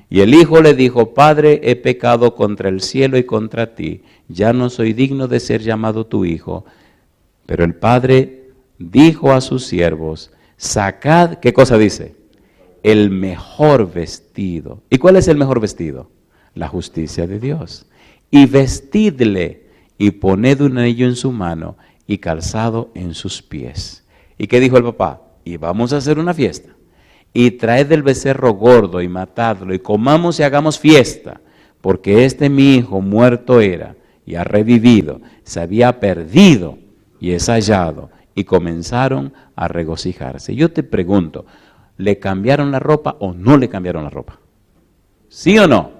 Y el hijo le dijo: Padre, he pecado contra el cielo y contra ti, ya no soy digno de ser llamado tu hijo. Pero el padre dijo a sus siervos: sacad, ¿qué cosa dice? El mejor vestido. ¿Y cuál es el mejor vestido? La justicia de Dios. Y vestidle y poned un anillo en su mano y calzado en sus pies. ¿Y qué dijo el papá? Y vamos a hacer una fiesta. Y traed el becerro gordo y matadlo y comamos y hagamos fiesta, porque este mi hijo muerto era y ha revivido, se había perdido y es hallado. Y comenzaron a regocijarse. Yo te pregunto, ¿le cambiaron la ropa o no le cambiaron la ropa? ¿Sí o no?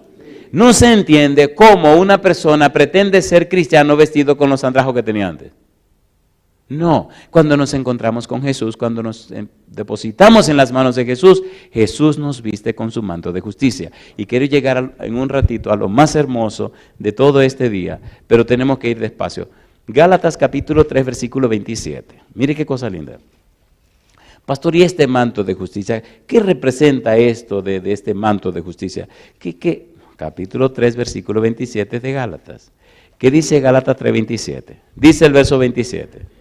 No se entiende cómo una persona pretende ser cristiano vestido con los andrajos que tenía antes. No, cuando nos encontramos con Jesús, cuando nos depositamos en las manos de Jesús, Jesús nos viste con su manto de justicia. Y quiero llegar en un ratito a lo más hermoso de todo este día, pero tenemos que ir despacio. Gálatas capítulo 3, versículo 27. Mire qué cosa linda. Pastor, ¿y este manto de justicia? ¿Qué representa esto de este manto de justicia? ¿Qué? Capítulo 3, versículo 27 de Gálatas. ¿Qué dice Gálatas 3, 27? Dice el verso 27.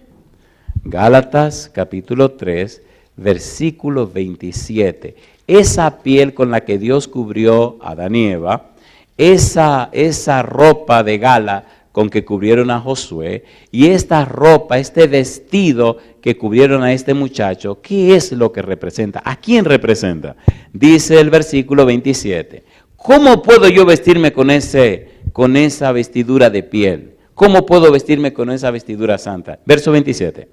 Gálatas capítulo 3, versículo 27. Esa piel con la que Dios cubrió a Adán y Eva, esa ropa de gala con que cubrieron a Josué, y esta ropa, este vestido que cubrieron a este muchacho, ¿qué es lo que representa? ¿A quién representa? Dice el versículo 27. ¿Cómo puedo yo vestirme con esa vestidura de piel? ¿Cómo puedo vestirme con esa vestidura santa? Verso 27.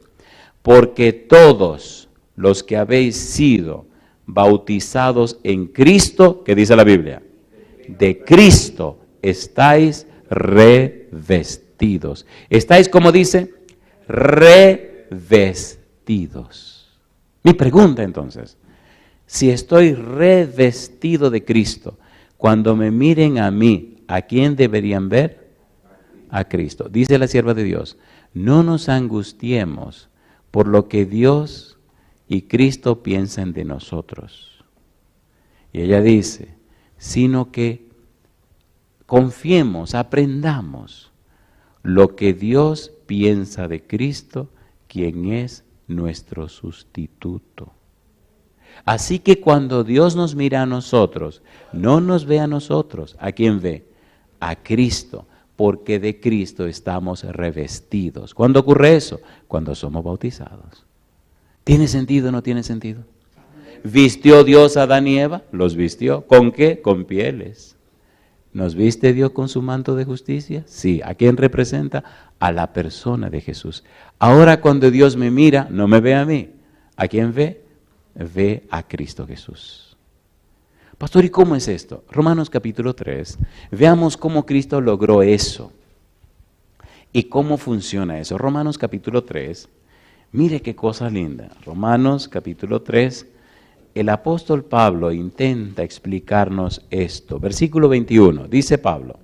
Porque todos los que habéis sido bautizados en Cristo, ¿qué dice la Biblia? De Cristo estáis revestidos. ¿Estáis, como dice? Revestidos. Mi pregunta entonces, si estoy revestido de Cristo, cuando me miren a mí, ¿a quién deberían ver? A Cristo. Dice la sierva de Dios, no nos angustiemos por lo que Dios y Cristo piensan de nosotros. Y ella dice, sino que confiemos, aprendamos lo que Dios piensa de Cristo, quien es nuestro sustituto. Así que cuando Dios nos mira a nosotros, no nos ve a nosotros. ¿A quién ve? A Cristo, porque de Cristo estamos revestidos. ¿Cuándo ocurre eso? Cuando somos bautizados. ¿Tiene sentido o no tiene sentido? ¿Vistió Dios a Adán y Eva? Los vistió. ¿Con qué? Con pieles. ¿Nos viste Dios con su manto de justicia? Sí. ¿A quién representa? A la persona de Jesús. Ahora cuando Dios me mira, no me ve a mí. ¿A quién ve? Ve a Cristo Jesús. Pastor, ¿y cómo es esto? Romanos capítulo 3. Veamos cómo Cristo logró eso. ¿Y cómo funciona eso? Romanos capítulo 3. Mire qué cosa linda. Romanos capítulo 3. El apóstol Pablo intenta explicarnos esto. Versículo 21. Dice Pablo,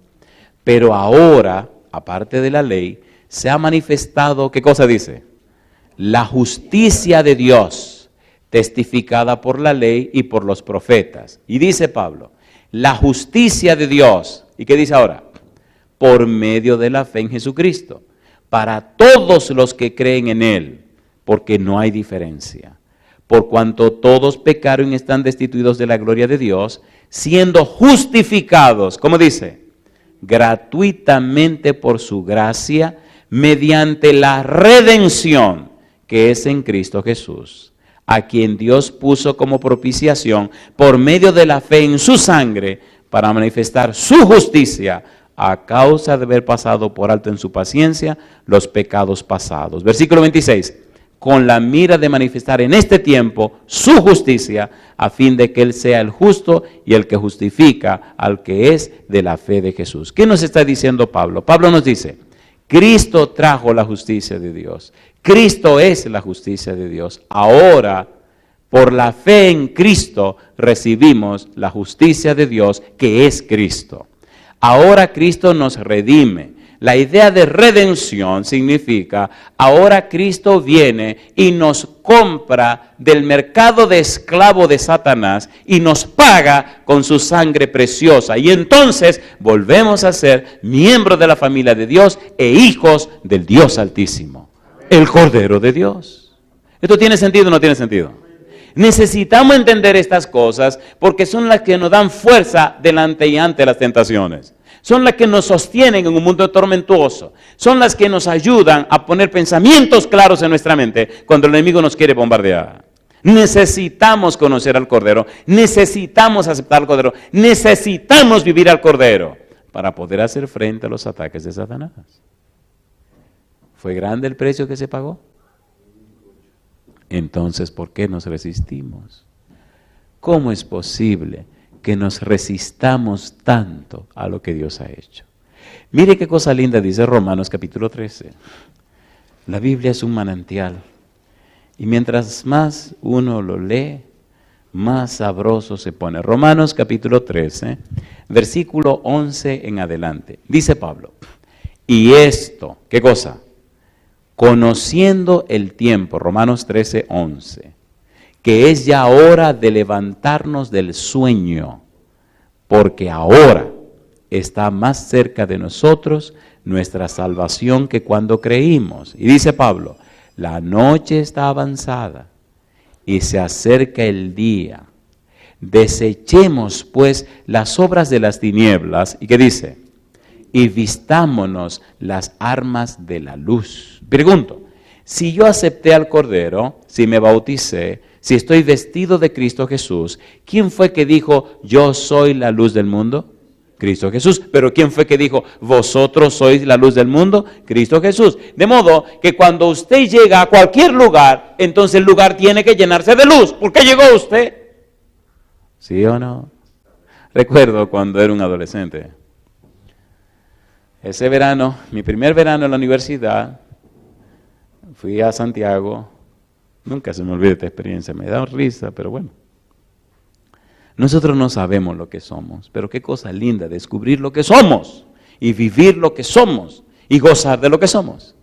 pero ahora, aparte de la ley, se ha manifestado, ¿qué cosa dice? La justicia de Dios, testificada por la ley y por los profetas. Y dice Pablo, la justicia de Dios, ¿y qué dice ahora? Por medio de la fe en Jesucristo, para todos los que creen en Él, porque no hay diferencia. Por cuanto todos pecaron y están destituidos de la gloria de Dios, siendo justificados, ¿cómo dice? gratuitamente por su gracia, mediante la redención que es en Cristo Jesús, a quien Dios puso como propiciación por medio de la fe en su sangre para manifestar su justicia a causa de haber pasado por alto en su paciencia los pecados pasados. Versículo 26. Con la mira de manifestar en este tiempo su justicia, a fin de que Él sea el justo y el que justifica al que es de la fe de Jesús. ¿Qué nos está diciendo Pablo? Pablo nos dice, Cristo trajo la justicia de Dios. Cristo es la justicia de Dios. Ahora, por la fe en Cristo, recibimos la justicia de Dios, que es Cristo. Ahora Cristo nos redime. La idea de redención significa, ahora Cristo viene y nos compra del mercado de esclavo de Satanás y nos paga con su sangre preciosa. Y entonces volvemos a ser miembros de la familia de Dios e hijos del Dios Altísimo, el Cordero de Dios. ¿Esto tiene sentido o no tiene sentido? Necesitamos entender estas cosas porque son las que nos dan fuerza delante y ante las tentaciones. Son las que nos sostienen en un mundo tormentuoso. Son las que nos ayudan a poner pensamientos claros en nuestra mente cuando el enemigo nos quiere bombardear. Necesitamos conocer al Cordero. Necesitamos aceptar al Cordero. Necesitamos vivir al Cordero para poder hacer frente a los ataques de Satanás. ¿Fue grande el precio que se pagó? Entonces, ¿por qué nos resistimos? ¿Cómo es posible que nos resistamos tanto a lo que Dios ha hecho? Mire qué cosa linda dice Romanos capítulo 13. La Biblia es un manantial. Y mientras más uno lo lee, más sabroso se pone. Romanos capítulo 13, versículo 11 en adelante. Dice Pablo, y esto, ¿qué cosa? Conociendo el tiempo, Romanos 13, 11, que es ya hora de levantarnos del sueño, porque ahora está más cerca de nosotros nuestra salvación que cuando creímos. Y dice Pablo, la noche está avanzada y se acerca el día. Desechemos pues las obras de las tinieblas. ¿Y qué dice? Y vistámonos las armas de la luz. Pregunto, si yo acepté al Cordero, si me bauticé, si estoy vestido de Cristo Jesús, ¿quién fue que dijo, yo soy la luz del mundo? Cristo Jesús. Pero ¿quién fue que dijo, vosotros sois la luz del mundo? Cristo Jesús. De modo que cuando usted llega a cualquier lugar, entonces el lugar tiene que llenarse de luz. ¿Por qué llegó usted? ¿Sí o no? Recuerdo cuando era un adolescente. Ese verano, mi primer verano en la universidad, fui a Santiago. Nunca se me olvida esta experiencia, me da risa, pero bueno. Nosotros no sabemos lo que somos, pero qué cosa linda descubrir lo que somos y vivir lo que somos y gozar de lo que somos.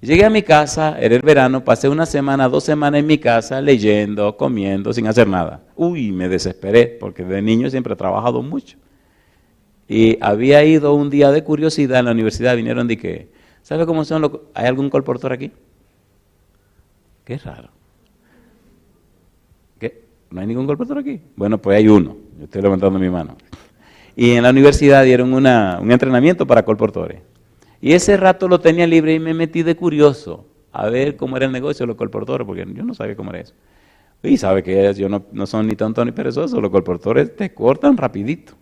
Llegué a mi casa, era el verano, pasé una semana, 2 semanas en mi casa leyendo, comiendo, sin hacer nada. Uy, me desesperé porque de niño siempre he trabajado mucho. Y había ido un día de curiosidad en la universidad, vinieron de que, ¿sabe cómo son los? ¿Hay algún colportor aquí? Qué raro. ¿Qué? ¿No hay ningún colportor aquí? Bueno, pues hay uno, yo estoy levantando mi mano. Y en la universidad dieron un entrenamiento para colportores. Y ese rato lo tenía libre y me metí de curioso a ver cómo era el negocio de los colportores, porque yo no sabía cómo era eso. Y sabe que yo no son ni tontos ni perezosos, los colportores te cortan rapidito.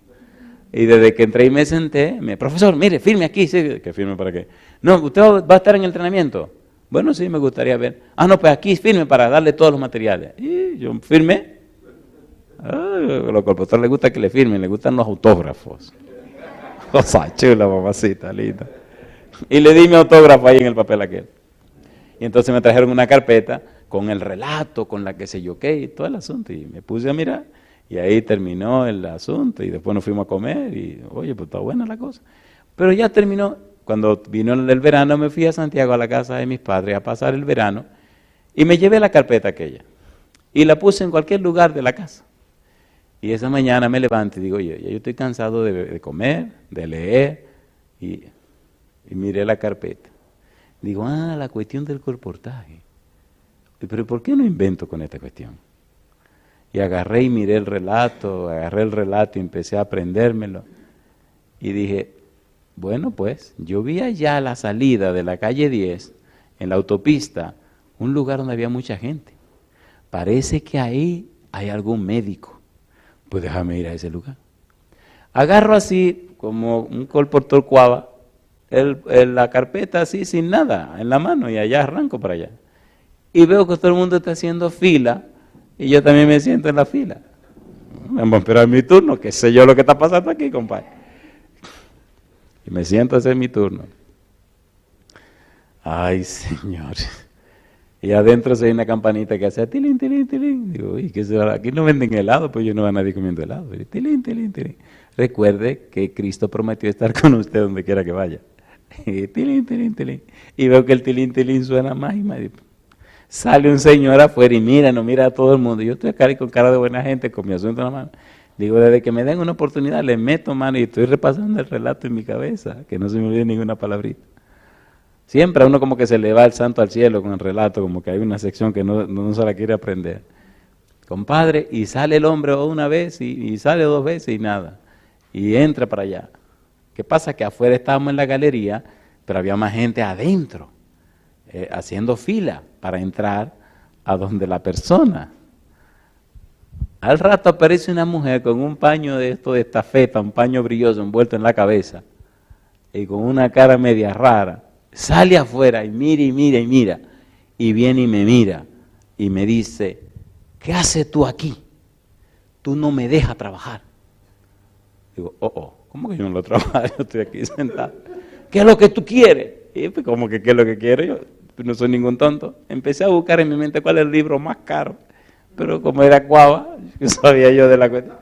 Y desde que entré y me senté, profesor, mire, firme aquí. Sí, ¿que firme para qué? No, ¿usted va a estar en el entrenamiento? Bueno, sí, me gustaría ver. Ah, no, pues aquí firme para darle todos los materiales. Y yo firmé. A los colportores les gusta que le firmen, les gustan los autógrafos. Cosa chula, mamacita, linda. Y le di mi autógrafo ahí en el papel aquel. Y entonces me trajeron una carpeta con el relato, con la que se yoqué y todo el asunto. Y me puse a mirar. Y ahí terminó el asunto y después nos fuimos a comer y, oye, pues está buena la cosa. Pero ya terminó. Cuando vino el verano me fui a Santiago a la casa de mis padres a pasar el verano y me llevé la carpeta aquella y la puse en cualquier lugar de la casa. Y esa mañana me levanto y digo, oye, ya yo estoy cansado de comer, de leer y miré la carpeta. Digo, la cuestión del colportaje. Pero ¿por qué no invento con esta cuestión? Y agarré y miré el relato y empecé a aprendérmelo. Y dije, Bueno, pues yo vi allá a la salida de la calle 10, en la autopista, un lugar donde había mucha gente. Parece que ahí hay algún médico. Pues déjame ir a ese lugar. Agarro así, como un colportor cuava, la carpeta así sin nada en la mano y allá arranco para allá. Y veo que todo el mundo está haciendo fila y yo también me siento en la fila. Vamos a esperar mi turno, que sé yo lo que está pasando aquí, compadre. Y me siento a hacer mi turno. Ay, Señor. Y adentro se hay una campanita que hace tilín, tilín, tilín. Digo, uy, ¿qué será? Aquí no venden helado, pues yo no veo a nadie comiendo helado. Tilín, tilín, tilín. Recuerde que Cristo prometió estar con usted donde quiera que vaya. Y tilín, tilín, tilín. Y veo que el tilín, tilín suena más y más. Sale un señor afuera y mira, no mira a todo el mundo. Yo estoy acá con cara de buena gente, con mi asunto en la mano. Digo, desde que me den una oportunidad, le meto mano y estoy repasando el relato en mi cabeza, que no se me olvide ninguna palabrita. Siempre a uno como que se le va el santo al cielo con el relato, como que hay una sección que no se la quiere aprender. Compadre, y sale el hombre una vez y sale dos veces y nada. Y entra para allá. ¿Qué pasa? Que afuera estábamos en la galería, pero había más gente adentro, haciendo fila para entrar a donde la persona. Al rato aparece una mujer con un paño de esto de estafeta, un paño brilloso envuelto en la cabeza, y con una cara media rara. Sale afuera y mira y mira y mira, y viene y me mira, y me dice, ¿qué haces tú aquí? Tú no me dejas trabajar. Digo, ¿cómo que yo no lo trabajo? Yo estoy aquí sentado. ¿Qué es lo que tú quieres? Y pues, ¿cómo que qué es lo que quiero? Yo no soy ningún tonto. Empecé a buscar en mi mente cuál es el libro más caro, pero como era cuava, sabía yo de la cuestión.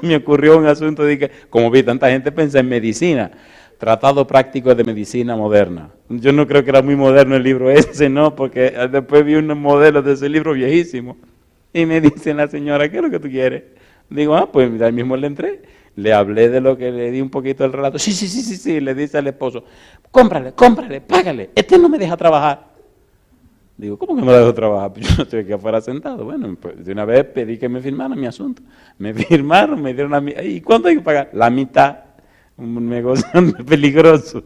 Me ocurrió un asunto de que, como vi tanta gente pensé en medicina, Tratado Práctico de Medicina Moderna. Yo no creo que era muy moderno el libro ese, ¿no? Porque después vi unos modelos de ese libro viejísimo. Y me dice la señora, ¿qué es lo que tú quieres? Digo, pues ahí mismo le entré. Le hablé de lo que le di un poquito del relato. Sí, le dice al esposo, cómprale, págale. Este no me deja trabajar. Digo, ¿cómo que no dejo trabajar? Pues yo no estoy aquí afuera sentado. Bueno, pues de una vez pedí que me firmaran mi asunto. Me firmaron, me dieron ¿y cuánto hay que pagar? La mitad. Un negocio peligroso.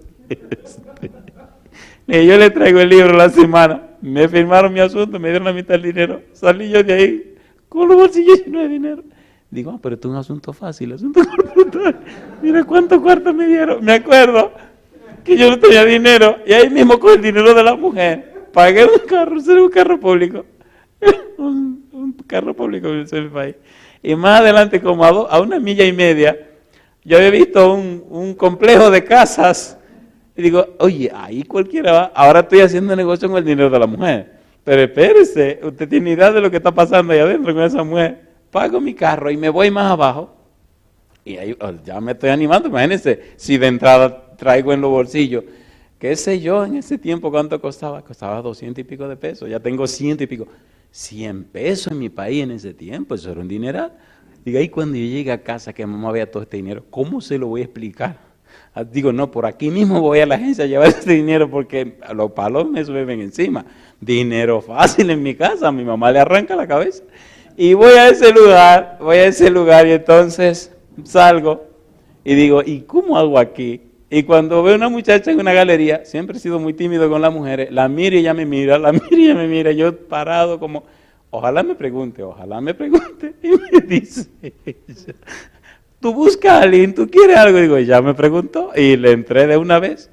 Yo le traigo el libro la semana, me firmaron mi asunto, me dieron la mitad del dinero, salí yo de ahí con los bolsillos llenos de dinero. Digo, pero esto es un asunto fácil, asunto corporal. Mira cuántos cuartos me dieron. Me acuerdo que yo no tenía dinero y ahí mismo con el dinero de la mujer pagué un carro, será un carro público, un carro público en el país. Y más adelante, como a 1,5 millas, yo había visto un complejo de casas y digo, oye, ahí cualquiera va. Ahora estoy haciendo negocio con el dinero de la mujer. Pero espérese, usted tiene idea de lo que está pasando ahí adentro con esa mujer. Pago mi carro y me voy más abajo. Y ahí ya me estoy animando. Imagínense, si de entrada traigo en los bolsillos, qué sé yo, en ese tiempo cuánto costaba. Costaba 200 y pico de pesos. Ya tengo 100 y pico. 100 pesos en mi país en ese tiempo, eso era un dineral. Digo, ahí cuando yo llegue a casa, que mamá vea todo este dinero, ¿cómo se lo voy a explicar? Digo, no, por aquí mismo voy a la agencia a llevar este dinero porque los palos me suben encima. Dinero fácil en mi casa, a mi mamá le arranca la cabeza. Y voy a ese lugar y entonces salgo y digo, ¿y cómo hago aquí? Y cuando veo una muchacha en una galería, siempre he sido muy tímido con las mujeres, la miro y ella me mira, yo parado como... Ojalá me pregunte, y me dice, tú buscas a alguien, tú quieres algo, digo, ya me preguntó, y le entré de una vez,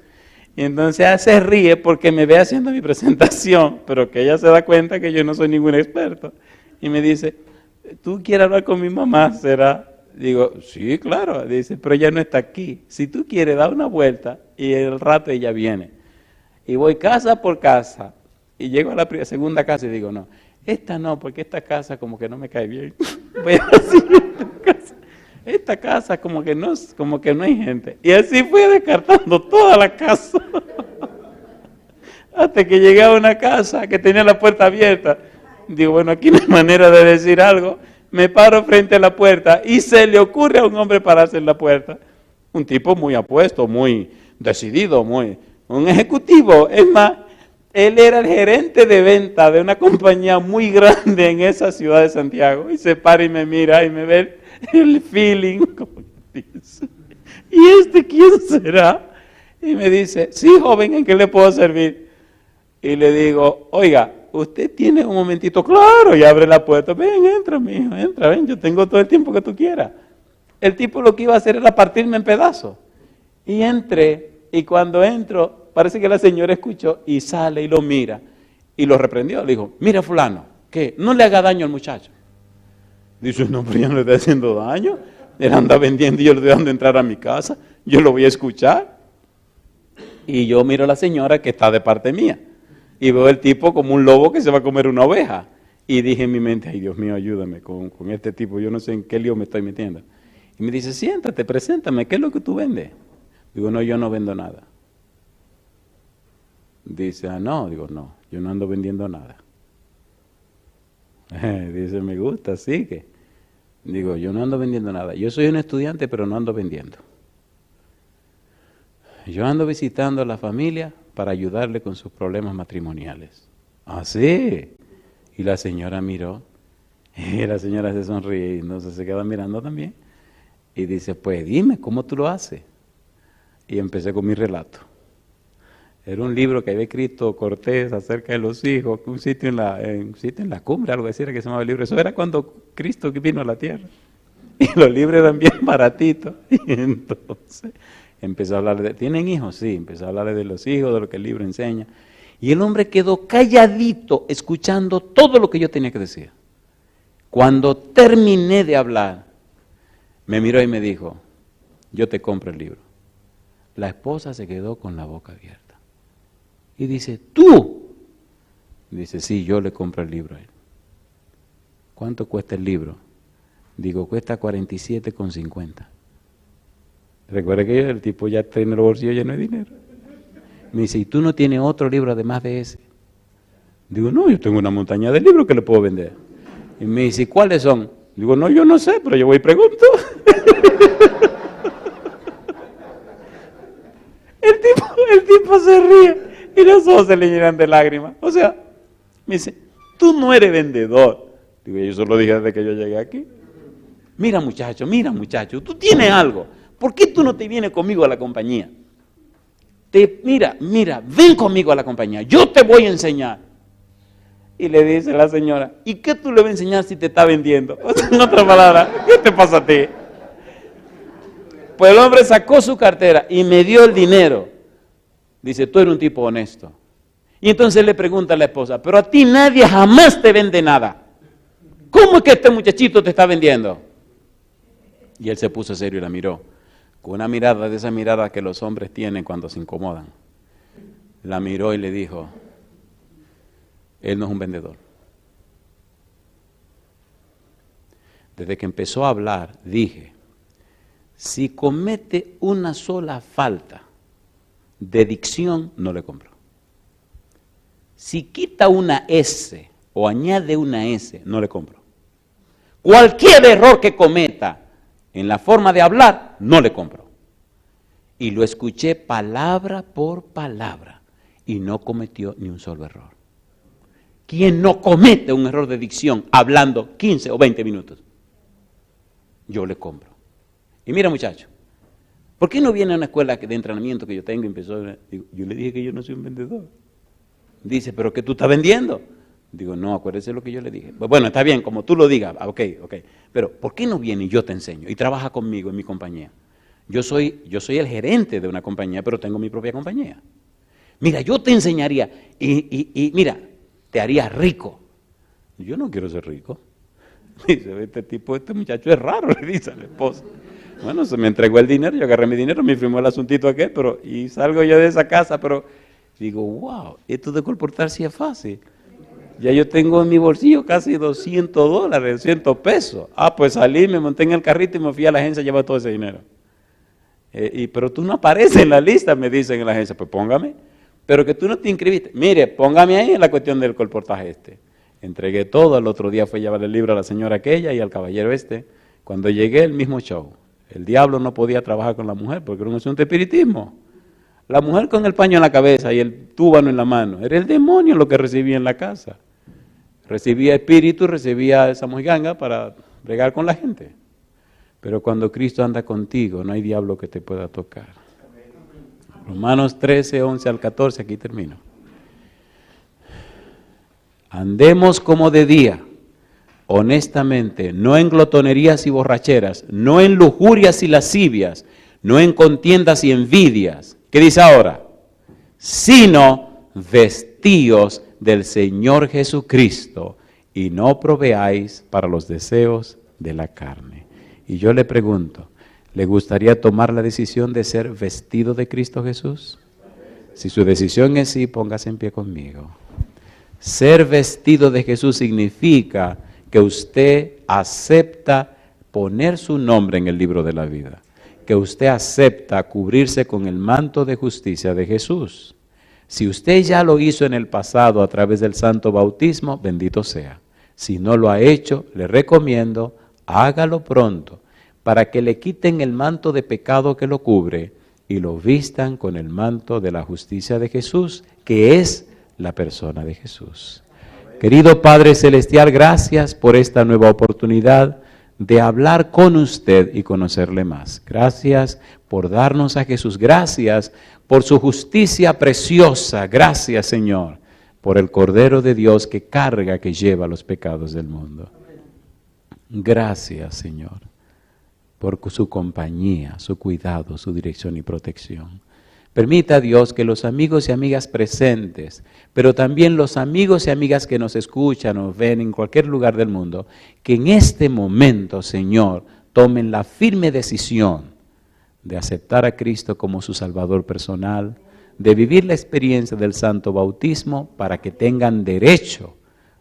y entonces ella se ríe porque me ve haciendo mi presentación, pero que ella se da cuenta que yo no soy ningún experto, y me dice, ¿tú quieres hablar con mi mamá, será? Digo, sí, claro, dice, pero ella no está aquí, si tú quieres, da una vuelta, y el rato ella viene, y voy casa por casa, y llego a la segunda casa y digo, no, esta no, porque esta casa como que no me cae bien. Voy a la siguiente casa. Esta casa como que no hay gente. Y así fui descartando toda la casa. Hasta que llegué a una casa que tenía la puerta abierta. Digo, bueno, aquí no hay manera de decir algo. Me paro frente a la puerta y se le ocurre a un hombre pararse en la puerta. Un tipo muy apuesto, muy decidido, un ejecutivo. Es más, él era el gerente de venta de una compañía muy grande en esa ciudad de Santiago. Y se para y me mira y me ve el feeling. Como dice, ¿y quién será? Y me dice, sí, joven, ¿en qué le puedo servir? Y le digo, oiga, usted tiene un momentito, claro, y abre la puerta, ven, entra, mijo, entra, ven, yo tengo todo el tiempo que tú quieras. El tipo lo que iba a hacer era partirme en pedazos. Y entré, y cuando entro, parece que la señora escuchó, y sale y lo mira, y lo reprendió, le dijo, mira fulano, ¿qué? No le haga daño al muchacho. Dice, no, pero yo no le estoy haciendo daño, él anda vendiendo y yo le estoy dando entrar a mi casa, yo lo voy a escuchar. Y yo miro a la señora que está de parte mía. Y veo el tipo como un lobo que se va a comer una oveja. Y dije en mi mente, ay Dios mío, ayúdame con este tipo, yo no sé en qué lío me estoy metiendo. Y me dice, siéntate, preséntame, ¿qué es lo que tú vendes? Digo, no, yo no vendo nada. Dice, no, digo, no, yo no ando vendiendo nada. Dice, me gusta, sigue. Digo, yo no ando vendiendo nada, yo soy un estudiante, pero no ando vendiendo. Yo ando visitando a la familia para ayudarle con sus problemas matrimoniales. ¿Ah, sí? Y la señora miró, y la señora se sonríe, y entonces se queda mirando también. Y dice, pues dime, ¿cómo tú lo haces? Y empecé con mi relato. Era un libro que había escrito Cortés acerca de los hijos, un sitio en la cumbre, algo así era que se llamaba el libro. Eso era cuando Cristo vino a la tierra. Y los libros eran bien baratitos. Y entonces empezó a hablar de, ¿tienen hijos? Sí, empezó a hablar de los hijos, de lo que el libro enseña. Y el hombre quedó calladito, escuchando todo lo que yo tenía que decir. Cuando terminé de hablar, me miró y me dijo, yo te compro el libro. La esposa se quedó con la boca abierta. Y dice, ¿tú? Dice, sí, yo le compro el libro a él. ¿Cuánto cuesta el libro? Digo, cuesta 47,50. Recuerda que el tipo ya tiene el bolsillo lleno de dinero. Me dice, ¿y tú no tienes otro libro además de ese? Digo, no, yo tengo una montaña de libros que le puedo vender. Y me dice, ¿cuáles son? Digo, no, yo no sé, pero yo voy y pregunto. El tipo se ríe y los ojos se le llenan de lágrimas. O sea, me dice, tú no eres vendedor. Digo, yo solo dije desde que yo llegué aquí. Mira muchacho, tú tienes algo. ¿Por qué tú no te vienes conmigo a la compañía? Mira, ven conmigo a la compañía, yo te voy a enseñar. Y le dice la señora, ¿y qué tú le vas a enseñar si te está vendiendo? O sea, en otras palabras, ¿qué te pasa a ti? Pues el hombre sacó su cartera y me dio el dinero. Dice, tú eres un tipo honesto. Y entonces le pregunta a la esposa, pero a ti nadie jamás te vende nada. ¿Cómo es que este muchachito te está vendiendo? Y él se puso serio y la miró. Con una mirada de esa mirada que los hombres tienen cuando se incomodan. La miró y le dijo, él no es un vendedor. Desde que empezó a hablar, dije, si comete una sola falta de dicción, no le compro. Si quita una S o añade una S, no le compro. Cualquier error que cometa en la forma de hablar, no le compro. Y lo escuché palabra por palabra y no cometió ni un solo error. ¿Quién no comete un error de dicción hablando 15 o 20 minutos? Yo le compro. Y mira muchacho, ¿por qué no viene a una escuela de entrenamiento que yo tengo y empezó? Digo, yo le dije que yo no soy un vendedor. Dice, ¿pero qué tú estás vendiendo? Digo, no, acuérdese lo que yo le dije. Bueno, está bien, como tú lo digas, ok. Pero, ¿por qué no viene y yo te enseño? Y trabaja conmigo en mi compañía. Yo soy el gerente de una compañía, pero tengo mi propia compañía. Mira, yo te enseñaría y mira, te haría rico. Yo no quiero ser rico. Dice, este muchacho es raro, le dice a la esposa. Bueno, se me entregó el dinero, yo agarré mi dinero, me firmó el asuntito aquel, y salgo yo de esa casa, pero digo, wow, esto de comportarse es fácil. Ya yo tengo en mi bolsillo casi $200, $200. Pues salí, me monté en el carrito y me fui a la agencia a llevar todo ese dinero. Pero tú no apareces en la lista, me dicen en la agencia, pues póngame. Pero que tú no te inscribiste. Mire, póngame ahí en la cuestión del colportaje este. Entregué todo, al otro día fue a llevar el libro a la señora aquella y al caballero este. Cuando llegué, el mismo show. El diablo no podía trabajar con la mujer porque era un asunto de espiritismo. La mujer con el paño en la cabeza y el túbano en la mano. Era el demonio lo que recibía en la casa. Recibía espíritu, recibía esa mojiganga para bregar con la gente. Pero cuando Cristo anda contigo, no hay diablo que te pueda tocar. Romanos 13, 11 al 14, aquí termino. Andemos como de día, honestamente, no en glotonerías y borracheras, no en lujurias y lascivias, no en contiendas y envidias. ¿Qué dice ahora? Sino vestíos del Señor Jesucristo y no proveáis para los deseos de la carne. Y yo le pregunto, ¿le gustaría tomar la decisión de ser vestido de Cristo Jesús? Si su decisión es sí, póngase en pie conmigo. Ser vestido de Jesús significa que usted acepta poner su nombre en el libro de la vida, que usted acepta cubrirse con el manto de justicia de Jesús. Si usted ya lo hizo en el pasado a través del santo bautismo, bendito sea. Si no lo ha hecho, le recomiendo, hágalo pronto, para que le quiten el manto de pecado que lo cubre y lo vistan con el manto de la justicia de Jesús, que es la persona de Jesús. Querido Padre Celestial, gracias por esta nueva oportunidad de hablar con usted y conocerle más. Gracias por darnos a Jesús. Gracias por su justicia preciosa. Gracias, Señor, por el Cordero de Dios que carga, que lleva los pecados del mundo. Gracias, Señor, por su compañía, su cuidado, su dirección y protección. Permita, Dios, que los amigos y amigas presentes, pero también los amigos y amigas que nos escuchan o ven en cualquier lugar del mundo, que en este momento, Señor, tomen la firme decisión de aceptar a Cristo como su Salvador personal, de vivir la experiencia del santo bautismo para que tengan derecho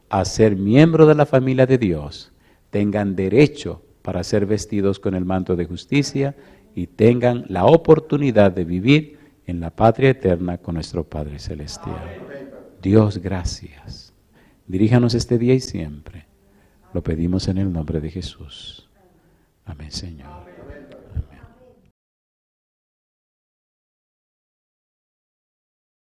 a ser miembro de la familia de Dios, tengan derecho para ser vestidos con el manto de justicia y tengan la oportunidad de vivir en la patria eterna con nuestro Padre Celestial. Dios, gracias. Diríjanos este día y siempre. Lo pedimos en el nombre de Jesús. Amén, Señor.